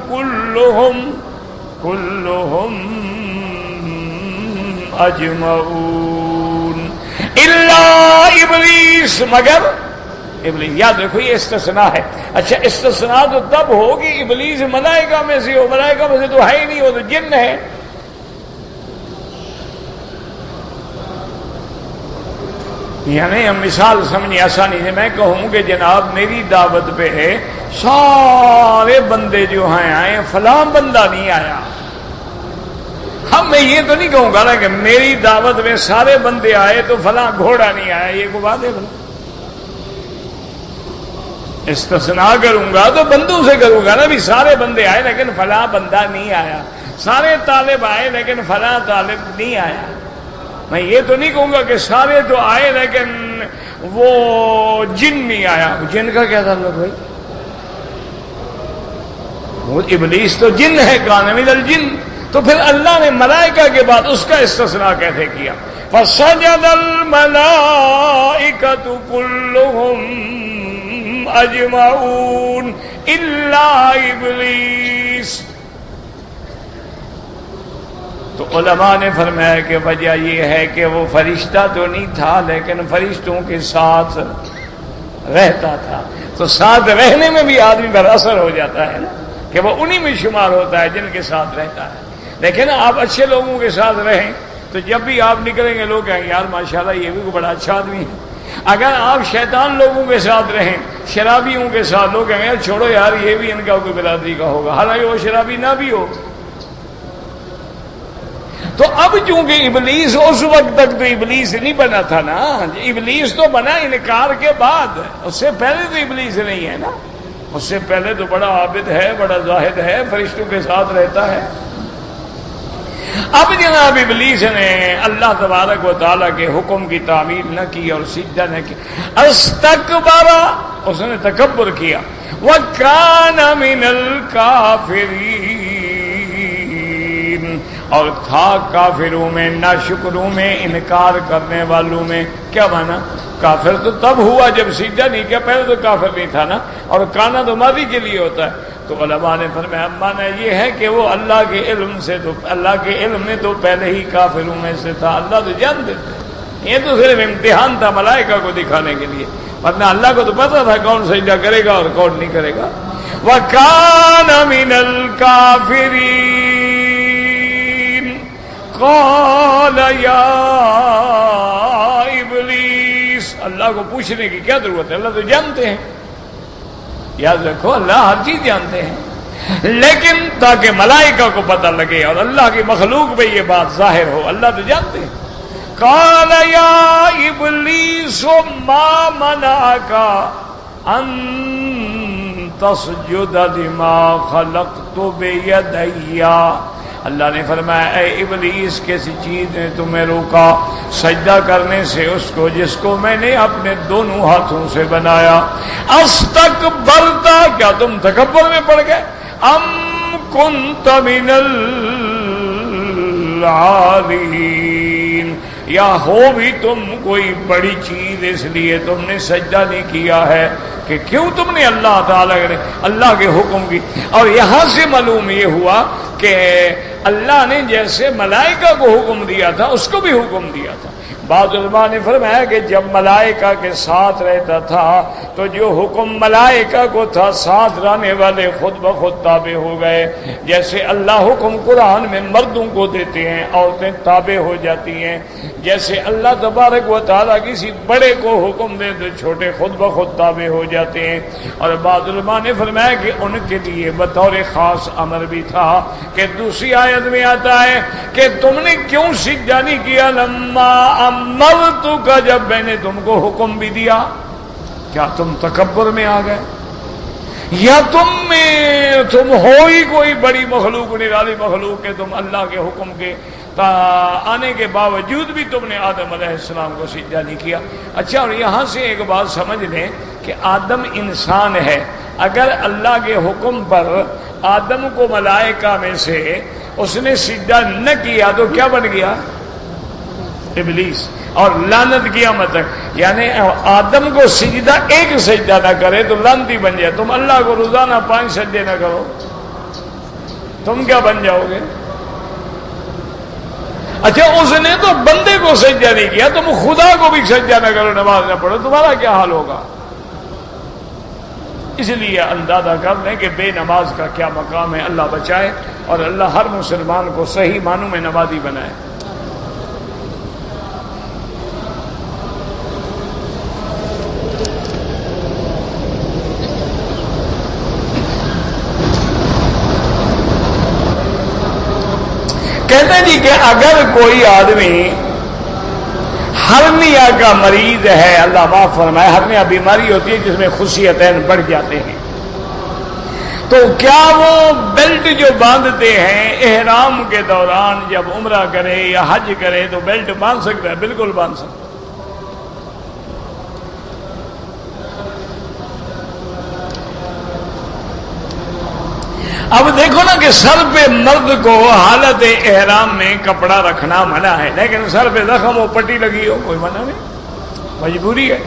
کلہم اجمعون الا ابلیس، مگر ابلیس۔ یاد رکھو یہ استثناء ہے۔ اچھا استثناء تو تب ہوگی ابلیس ملائکہ میں سے ہو، ملائکہ میں سے تو ہے ہی نہیں، وہ تو جن ہے۔ یعنی ہم مثال سمجھیں آسانی سے، میں کہوں کہ جناب میری دعوت پہ سارے بندے جو ہیں آئے، فلاں بندہ نہیں آیا، ہم میں یہ تو نہیں کہوں گا نا کہ میری دعوت میں سارے بندے آئے تو فلاں گھوڑا نہیں آیا، یہ کو بات ہے۔ استثناء کروں گا تو بندوں سے کروں گا نا، بھی سارے بندے آئے لیکن فلاں بندہ نہیں آیا، سارے طالب آئے لیکن فلاں طالب نہیں آیا۔ میں یہ تو نہیں کہوں گا کہ سارے تو آئے لیکن وہ جن نہیں آیا۔ جن کا کیا تعلق بھائی؟ وہ ابلیس تو جن ہے، کان من الجن، تو پھر اللہ نے ملائکہ کے بعد اس کا استثناء کیسے کیا؟ فسجد الملائکۃ کلہم اجمعون الا ابلیس۔ تو علماء نے فرمایا کہ وجہ یہ ہے کہ وہ فرشتہ تو نہیں تھا لیکن فرشتوں کے ساتھ رہتا تھا، تو ساتھ رہنے میں بھی آدمی پر اثر ہو جاتا ہے نا، کہ وہ انہی میں شمار ہوتا ہے جن کے ساتھ رہتا ہے۔ لیکن آپ اچھے لوگوں کے ساتھ رہیں تو جب بھی آپ نکلیں گے لوگ کہیں گے یار ماشاءاللہ یہ بھی بڑا اچھا آدمی ہے۔ اگر آپ شیطان لوگوں کے ساتھ رہیں، شرابیوں کے ساتھ، لوگ کہیں گے چھوڑو یار یہ بھی ان کا کوئی برادری کا ہوگا، حالانکہ وہ شرابی نہ بھی ہو۔ تو اب چونکہ ابلیس اس وقت تک تو ابلیس نہیں بنا تھا نا، ابلیس تو بنا انکار کے بعد، اس سے پہلے تو ابلیس نہیں ہے نا، اس سے پہلے تو بڑا عابد ہے، بڑا زاہد ہے، فرشتوں کے ساتھ رہتا ہے۔ اب جناب ابلیس نے اللہ تبارک و تعالیٰ کے حکم کی تعمیل نہ کی اور سجدہ نہ کی، استکبر، اس نے تکبر کیا، وکان من الکافرین، اور تھا کافروں میں، ناشکروں میں، انکار کرنے والوں میں۔ کیا مانا؟ کافر تو تب ہوا جب سجدہ نہیں کیا، پہلے تو کافر نہیں تھا نا، اور کانا تو ماضی کے لیے ہوتا ہے، تو علماء نے فرمایا مانا یہ ہے کہ وہ اللہ کے علم سے تو اللہ کے علم میں تو پہلے ہی کافروں میں سے تھا، اللہ تو جانتے تھے، یہ تو صرف امتحان تھا ملائکہ کو دکھانے کے لیے، ورنہ اللہ کو تو پتا تھا کون سجدہ کرے گا اور کون نہیں کرے گا۔ وَكَانَ مِنَ الْكَافِرِينَ قَالَ يَا إِبْلِيسِ، اللہ کو پوچھنے کی کیا ضرورت ہے، اللہ تو جانتے ہیں، یاد رکھو اللہ ہر چیز جانتے ہیں، لیکن تاکہ ملائکہ کو پتہ لگے اور اللہ کی مخلوق پہ یہ بات ظاہر ہو، اللہ تو جانتے ہیں۔ قال یا ابلیس ما منعک ان تسجد لما خلقت بیدی، اللہ نے فرمایا اے ابلیس کیسی چیز نے تمہیں روکا سجدہ کرنے سے اس کو جس کو میں نے اپنے دونوں ہاتھوں سے بنایا، استکبرت، کیا تم تکبر میں پڑ گئے، ام کنت من العالین، یا ہو بھی تم کوئی بڑی چیز اس لیے تم نے سجدہ نہیں کیا ہے کہ کیوں تم نے اللہ تعالیٰ نے اللہ کے حکم کی۔ اور یہاں سے معلوم یہ ہوا کہ اللہ نے جیسے ملائکہ کو حکم دیا تھا اس کو بھی حکم دیا تھا۔ بعض علماء نے فرمایا کہ جب ملائکہ کے ساتھ رہتا تھا تو جو حکم ملائکہ کو تھا ساتھ رہنے والے خود بخود تابع ہو گئے، جیسے اللہ حکم قرآن میں مردوں کو دیتے ہیں عورتیں تابع ہو جاتی ہیں، جیسے اللہ تبارک و تعالیٰ کسی بڑے کو حکم دے تو چھوٹے خود بخود تابع ہو جاتے ہیں۔ اور بعض علماء نے فرمایا کہ ان کے لیے بطور خاص امر بھی تھا کہ دوسری آیت میں آتا ہے کہ تم نے کیوں سجدہ نہیں کیا لما امرتک، جب میں نے تم کو حکم بھی دیا، کیا تم تکبر میں آ گئے، یا تم ہو ہی کوئی بڑی مخلوق نرالی مخلوق کہ تم اللہ کے حکم کے آنے کے باوجود بھی تم نے آدم علیہ السلام کو سجدہ نہیں کیا۔ اچھا، اور یہاں سے ایک بات سمجھ لیں کہ آدم انسان ہے، اگر اللہ کے حکم پر آدم کو ملائکہ میں سے اس نے سجدہ نہ کیا تو کیا بن گیا، ابلیس، اور لعنت قیامت تک، یعنی آدم کو سجدہ ایک سجدہ نہ کرے تو لعنتی بن جائے، تم اللہ کو روزانہ 5 سجدے نہ کرو تم کیا بن جاؤ گے؟ اچھا، اس نے تو بندے کو سجدہ نہیں کیا، تم خدا کو بھی سجدہ نہ کرو نماز نہ پڑھو، تمہارا کیا حال ہوگا؟ اس لیے اندازہ کر لیں کہ بے نماز کا کیا مقام ہے۔ اللہ بچائے اور اللہ ہر مسلمان کو صحیح معنوں میں نمازی بنائے۔ کہتے ہیں جی کہ اگر کوئی آدمی ہرنیا کا مریض ہے، اللہ معاف فرمائے، ہرنیا بیماری ہوتی ہے جس میں خصیتین بڑھ جاتے ہیں، تو کیا وہ بیلٹ جو باندھتے ہیں احرام کے دوران جب عمرہ کرے یا حج کرے تو بیلٹ باندھ سکتا ہے؟ بالکل باندھ سکتا ہے۔ اب دیکھو نا کہ سر پہ مرد کو حالت احرام میں کپڑا رکھنا منع ہے، لیکن سر پہ زخم ہو پٹی لگی ہو کوئی منع نہیں، مجبوری ہے۔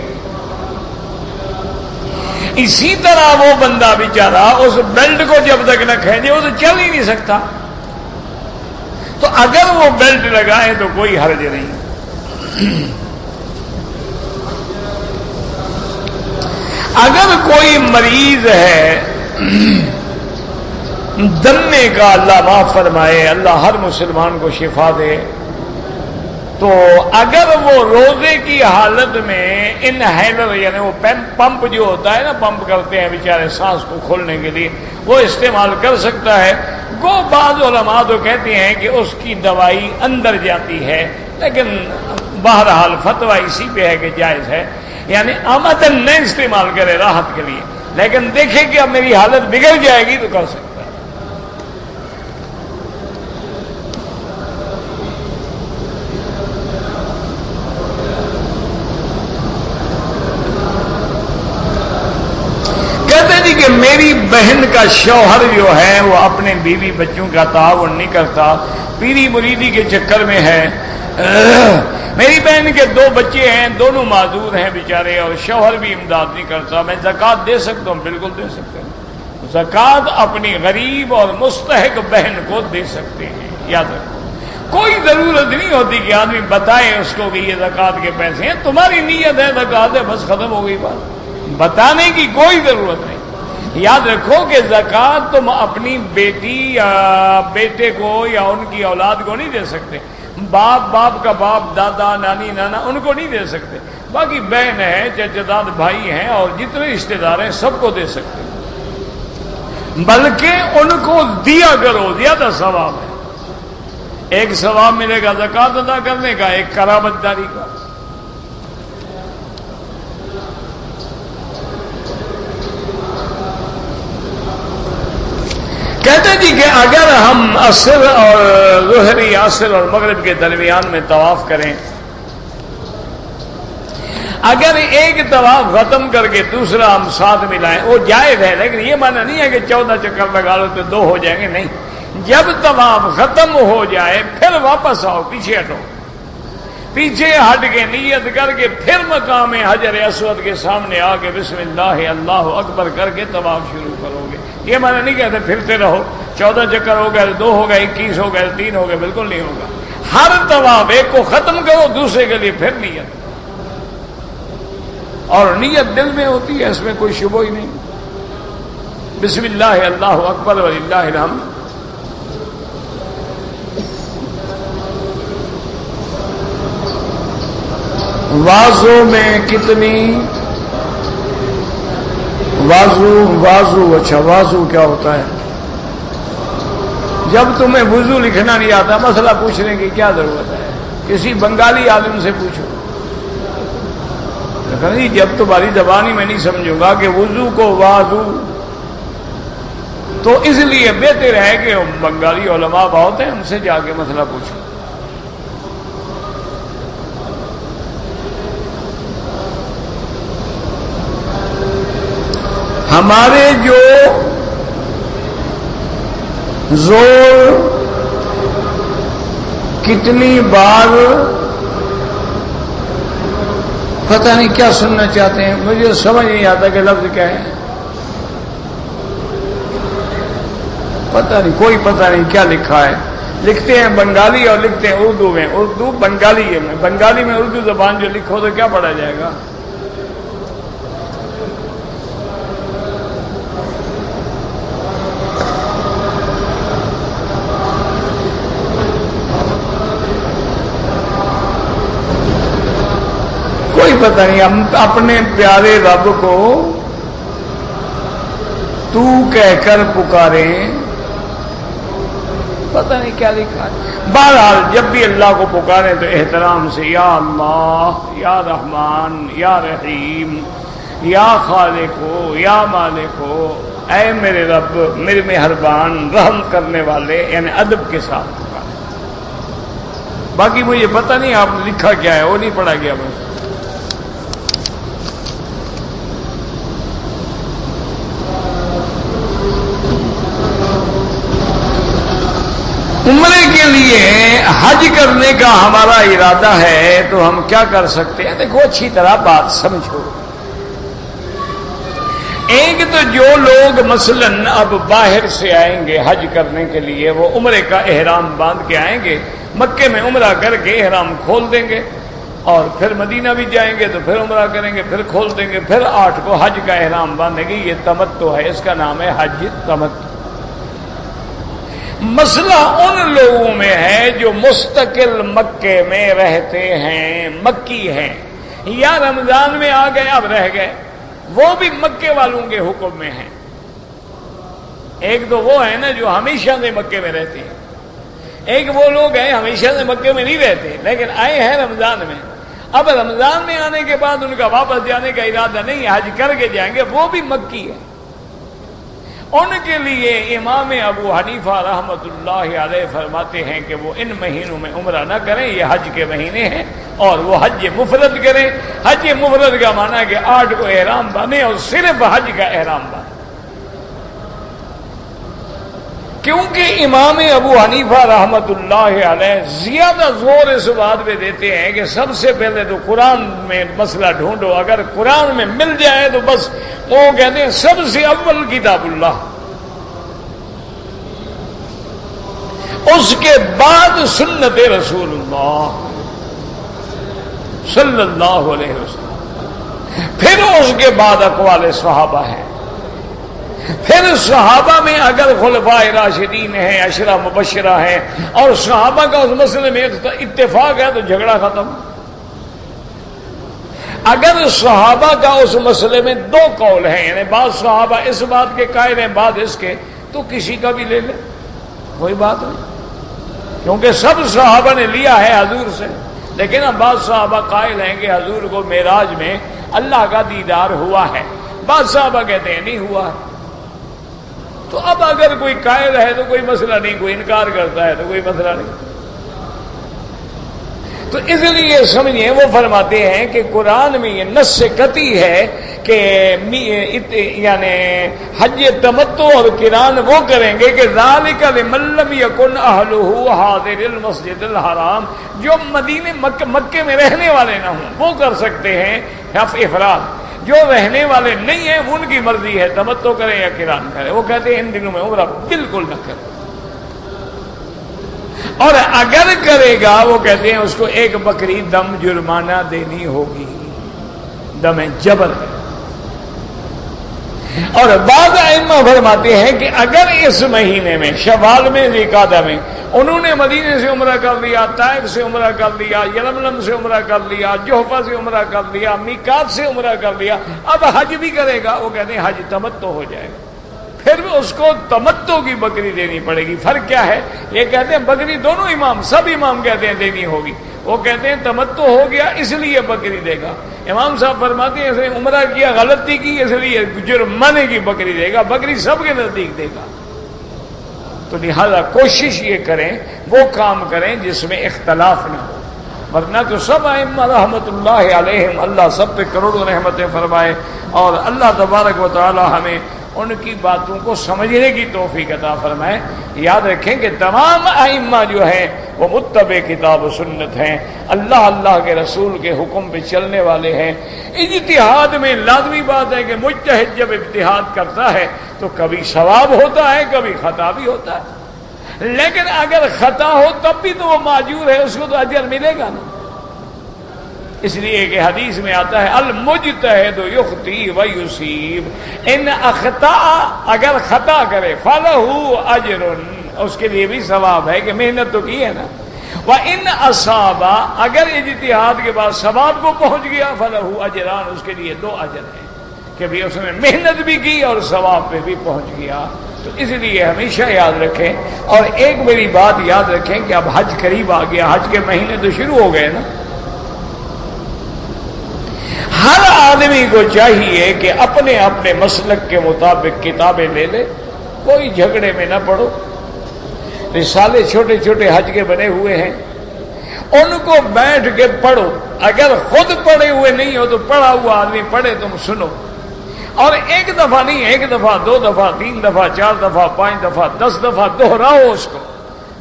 اسی طرح وہ بندہ بیچارہ اس بیلٹ کو جب تک نہ کھینچے وہ تو چل ہی نہیں سکتا، تو اگر وہ بیلٹ لگائے تو کوئی حرج نہیں۔ اگر کوئی مریض ہے دمے کا، اللہ معاف فرمائے، اللہ ہر مسلمان کو شفا دے، تو اگر وہ روزے کی حالت میں انہیلر یعنی وہ پمپ جو ہوتا ہے نا، پمپ کرتے ہیں بیچارے سانس کو کھولنے کے لیے، وہ استعمال کر سکتا ہے۔ وہ بعض علماء تو کہتے ہیں کہ اس کی دوائی اندر جاتی ہے، لیکن بہرحال فتویٰ اسی پہ ہے کہ جائز ہے، یعنی آمدن نہ استعمال کرے راحت کے لیے، لیکن دیکھے کہ اب میری حالت بگڑ جائے گی تو کر سکتا ہے۔ کہ میری بہن کا شوہر جو ہے وہ اپنے بیوی بچوں کا تعاون نہیں کرتا، پیری مریدی کے چکر میں ہے، میری بہن کے 2 بچے ہیں، دونوں معذور ہیں بیچارے، اور شوہر بھی امداد نہیں کرتا، میں زکوٰۃ دے سکتا ہوں؟ بالکل دے سکتے ہیں، زکوٰۃ اپنی غریب اور مستحق بہن کو دے سکتے ہیں. یاد رکھو کوئی ضرورت نہیں ہوتی کہ آدمی بتائے اس کو کہ یہ زکوٰۃ کے پیسے ہیں. تمہاری نیت ہے زکوٰۃ ہے، بس ختم ہو گئی بات. بتانے کی کوئی ضرورت نہیں. یاد رکھو کہ زکوٰۃ تم اپنی بیٹی یا بیٹے کو یا ان کی اولاد کو نہیں دے سکتے. باپ کا باپ، دادا، نانی، نانا، ان کو نہیں دے سکتے. باقی بہن ہے، چچا بھائی ہیں اور جتنے رشتے دار ہیں سب کو دے سکتے. بلکہ ان کو دیا کرو، زیادہ ثواب ہے. ایک ثواب ملے گا زکوٰۃ ادا کرنے کا، ایک قرابت داری کا. کہتے جی کہ اگر ہم عصر اور ظہری، عصر اور مغرب کے درمیان میں طواف کریں، اگر ایک طواف ختم کر کے دوسرا ہم ساتھ ملائیں وہ جائز ہے، لیکن یہ معنی نہیں ہے کہ 14 چکر لگا لو تو 2 ہو جائیں گے. نہیں، جب طواف ختم ہو جائے پھر واپس آؤ، پیچھے ہٹو، پیچھے ہٹ کے نیت کر کے پھر مقام حجر اسود کے سامنے آ کے بسم اللہ اللہ اکبر کر کے طواف شروع کرو گے. یہ معنی نہیں کہتے پھرتے رہو، 14 چکر ہو گئے، 2 ہو گئے، 21 ہو گئے، 3 ہو گئے، بالکل نہیں ہوگا. ہر طواف ایک کو ختم کرو، دوسرے کے لیے پھر نیت، اور نیت دل میں ہوتی ہے، اس میں کوئی شبہ ہی نہیں. بسم اللہ اللہ اکبر وللہ الحمد. وازو میں کتنی وازو اچھا وازو کیا ہوتا ہے؟ جب تمہیں وضو لکھنا نہیں آتا، مسئلہ پوچھنے کی کیا ضرورت ہے؟ کسی بنگالی عالم سے پوچھو. جب تمہاری زبان ہی میں نہیں سمجھوں گا کہ وضو کو وازو، تو اس لیے بہتر ہے کہ بنگالی علماء بہت ہیں، ان سے جا کے مسئلہ پوچھو. ہمارے جو زور کتنی بار، پتہ نہیں کیا سننا چاہتے ہیں، مجھے سمجھ نہیں آتا کہ لفظ کیا ہے. پتہ نہیں، کوئی پتہ نہیں کیا لکھا ہے. لکھتے ہیں بنگالی اور لکھتے ہیں اردو میں. اردو بنگالی ہے، بنگالی میں اردو زبان جو لکھو تو کیا پڑھا جائے گا؟ کوئی پتہ نہیں. ہم اپنے پیارے رب کو تو کہہ کر پکاریں، پتہ نہیں کیا لکھا ہے. بہرحال جب بھی اللہ کو پکاریں تو احترام سے یا اللہ، یا رحمان، یا رحیم، یا خالق ہو، یا مالک ہو، اے میرے رب، میرے مہربان، رحم کرنے والے، یعنی ادب کے ساتھ پکاریں. باقی مجھے پتہ نہیں آپ نے لکھا کیا ہے، وہ نہیں پڑھا گیا. بس عمرے کے لیے حج کرنے کا ہمارا ارادہ ہے تو ہم کیا کر سکتے ہیں؟ دیکھو اچھی طرح بات سمجھو. ایک تو جو لوگ مثلاً اب باہر سے آئیں گے حج کرنے کے لیے، وہ عمرے کا احرام باندھ کے آئیں گے، مکے میں عمرہ کر کے احرام کھول دیں گے، اور پھر مدینہ بھی جائیں گے تو پھر عمرہ کریں گے، پھر کھول دیں گے، پھر 8 کو حج کا احرام باندھیں گے. یہ تمتع ہے، اس کا نام ہے حج تمتع. مسئلہ ان لوگوں میں ہے جو مستقل مکے میں رہتے ہیں، مکی ہیں، یا رمضان میں آ گئے اب رہ گئے، وہ بھی مکے والوں کے حکم میں ہیں. ایک تو وہ ہے نا جو ہمیشہ سے مکے میں رہتے ہیں، ایک وہ لوگ ہیں ہمیشہ سے مکے میں نہیں رہتے لیکن آئے ہیں رمضان میں. اب رمضان میں آنے کے بعد ان کا واپس جانے کا ارادہ نہیں، حج کر کے جائیں گے، وہ بھی مکی ہے. ان کے لیے امام ابو حنیفہ رحمۃ اللہ علیہ فرماتے ہیں کہ وہ ان مہینوں میں عمرہ نہ کریں، یہ حج کے مہینے ہیں، اور وہ حج مفرد کریں. حج مفرد کا معنی ہے کہ 8 کو احرام باندھیں اور صرف حج کا احرام باندھیں. کیونکہ امام ابو حنیفہ رحمۃ اللہ علیہ زیادہ زور اس بات پہ دیتے ہیں کہ سب سے پہلے تو قرآن میں مسئلہ ڈھونڈو، اگر قرآن میں مل جائے تو بس. وہ کہتے ہیں سب سے اول کتاب اللہ، اس کے بعد سنت رسول اللہ صلی اللہ علیہ وسلم، پھر اس کے بعد اقوال صحابہ ہیں، پھر صحابہ میں اگر خلفائے راشدین ہیں، عشرہ مبشرہ ہیں، اور صحابہ کا اس مسئلے میں اتفاق ہے تو جھگڑا ختم۔ اگر صحابہ کا اس مسئلے میں دو قول ہیں، یعنی بعض صحابہ اس بات کے قائل ہیں، بعض اس کے، تو کسی کا بھی لے لے، کوئی بات نہیں، کیونکہ سب صحابہ نے لیا ہے حضور سے۔ لیکن اب بعض صحابہ قائل ہیں کہ حضور کو معراج میں اللہ کا دیدار ہوا ہے، بعض صحابہ کہتے ہیں نہیں ہوا ہے۔ تو اب اگر کوئی قائل ہے تو کوئی مسئلہ نہیں، کوئی انکار کرتا ہے تو کوئی مسئلہ نہیں۔ تو اس لیے سمجھیں، وہ فرماتے ہیں کہ قرآن میں یہ نص قطعی ہے کہ یعنی حج تمتع اور قران وہ کریں گے کہ ذالک لمن لم یکن اہلہ حاضر المسجد الحرام، جو مدینے مکے میں رہنے والے نہ ہوں وہ کر سکتے ہیں افراد، جو رہنے والے نہیں ہیں ان کی مرضی ہے تمتع کریں یا قران کریں۔ وہ کہتے ہیں ان دنوں میں عمرہ بالکل نہ کریں، اور اگر کرے گا وہ کہتے ہیں اس کو ایک بکری دم جرمانہ دینی ہوگی، دم جبر۔ اور بعض ائمہ فرماتے ہیں کہ اگر اس مہینے میں شوال میں ذوالقعدہ میں انہوں نے مدینے سے عمرہ کر لیا، طائف سے عمرہ کر لیا، یلملم سے عمرہ کر لیا، جحفہ سے عمرہ کر لیا، میقات سے عمرہ کر لیا، اب حج بھی کرے گا، وہ کہتے ہیں حج تمتع ہو جائے گا، پھر اس کو تمتع کی بکری دینی پڑے گی۔ فرق کیا ہے؟ یہ کہتے ہیں بکری دونوں امام، سب امام کہتے ہیں دینی ہوگی، وہ کہتے ہیں تمتع ہو گیا اس لیے بکری دے گا۔ امام صاحب فرماتے ہیں اس نے عمرہ کیا، غلطی کی، اس لیے جرمانے کی بکری دے گا، بکری سب کے نزدیک دے گا۔ تو لہذا کوشش یہ کریں وہ کام کریں جس میں اختلاف نہ ہو، ورنہ تو سب ائمہ رحمت اللہ علیہم، اللہ سب پہ کروڑوں رحمتیں فرمائے، اور اللہ تبارک و تعالی ہمیں ان کی باتوں کو سمجھنے کی توفیق عطا فرمائے۔ یاد رکھیں کہ تمام ائمہ جو ہیں وہ متبع کتاب و سنت ہیں، اللہ کے رسول کے حکم پہ چلنے والے ہیں۔ اجتہاد میں لازمی بات ہے کہ مجتہد جب اجتہاد کرتا ہے تو کبھی ثواب ہوتا ہے، کبھی خطا بھی ہوتا ہے، لیکن اگر خطا ہو تب بھی تو وہ معجور ہے، اس کو تو اجر ملے گا نا۔ اس لیے کہ حدیث میں آتا ہے المجتہد یخطی و یصیب، ان اخطاء، اگر خطا کرے فلہ اجر، اس کے لیے بھی ثواب ہے کہ محنت تو کی ہے نا، وان اصاب، اگر اجتہاد کے بعد ثواب کو پہنچ گیا فلہ اجران، اس کے لیے 2 اجر ہیں کہ بھی اس نے محنت بھی کی اور ثواب پہ بھی پہنچ گیا۔ تو اس لیے ہمیشہ یاد رکھیں، اور ایک میری بات یاد رکھیں کہ اب حج قریب آ گیا، حج کے مہینے تو شروع ہو گئے نا۔ ہر آدمی کو چاہیے کہ اپنے اپنے مسلک کے مطابق کتابیں لے لے، کوئی جھگڑے میں نہ پڑو۔ رسالے چھوٹے چھوٹے حج کے بنے ہوئے ہیں، ان کو بیٹھ کے پڑھو، اگر خود پڑھے ہوئے نہیں ہو تو پڑھا ہوا آدمی پڑھے، تم سنو، اور ایک دفعہ نہیں، 1 دفعہ 2 دفعہ 3 دفعہ 4 دفعہ 5 دفعہ 10 دفعہ دہراؤ اس کو،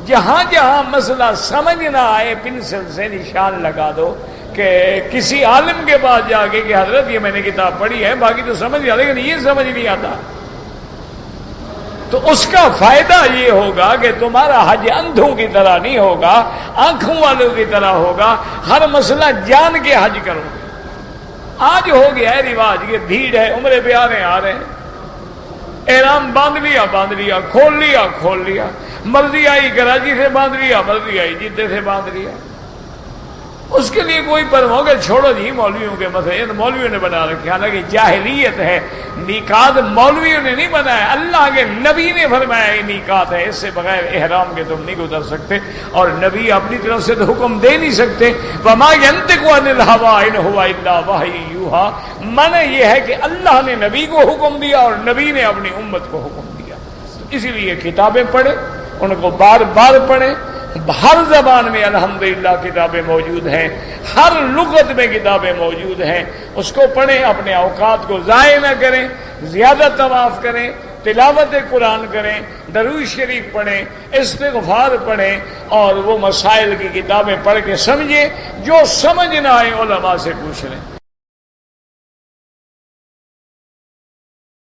جہاں جہاں مسئلہ سمجھ نہ آئے پنسل سے نشان لگا دو، کہ کسی عالم کے پاس جا کے کہ حضرت یہ میں نے کتاب پڑھی ہے، باقی تو سمجھ گیا لیکن یہ سمجھ نہیں آتا، تو اس کا فائدہ یہ ہوگا کہ تمہارا حج اندھوں کی طرح نہیں ہوگا، آنکھوں والوں کی طرح ہوگا، ہر مسئلہ جان کے حج کرو گے۔ آج ہو گیا ہے رواج کہ بھیڑ ہے، عمرے پہ آ رہے ہیں، احرام باندھ لیا، کھول لیا، مرضی آئی کراچی سے باندھ لیا، مرضی آئی جدے سے باندھ لیا، اس کے لیے کوئی پرواہ کہ چھوڑو جی مولویوں کے مسئلے تو مولویوں نے بنا رکھے، حالانکہ جاہلیت ہے، میقات مولویوں نے نہیں بنایا، اللہ کے نبی نے فرمایا یہ میقات ہے، اس سے بغیر احرام کے تم نہیں گزر سکتے، اور نبی اپنی طرف سے تو حکم دے نہیں سکتے۔ وما ينطق عن الهوى ان هو الا وحی یوحى، معنی یہ ہے کہ اللہ نے نبی کو حکم دیا اور نبی نے اپنی امت کو حکم دیا، تو اسی لیے کتابیں پڑھیں، ان کو بار بار پڑھیں، ہر زبان میں الحمدللہ کتابیں موجود ہیں، ہر لغت میں کتابیں موجود ہیں، اس کو پڑھیں، اپنے اوقات کو ضائع نہ کریں، زیادہ طواف کریں، تلاوت قرآن کریں، درود شریف پڑھیں، استغفار پڑھیں، اور وہ مسائل کی کتابیں پڑھ کے سمجھیں، جو سمجھ نہ آئے علماء سے پوچھ لیں۔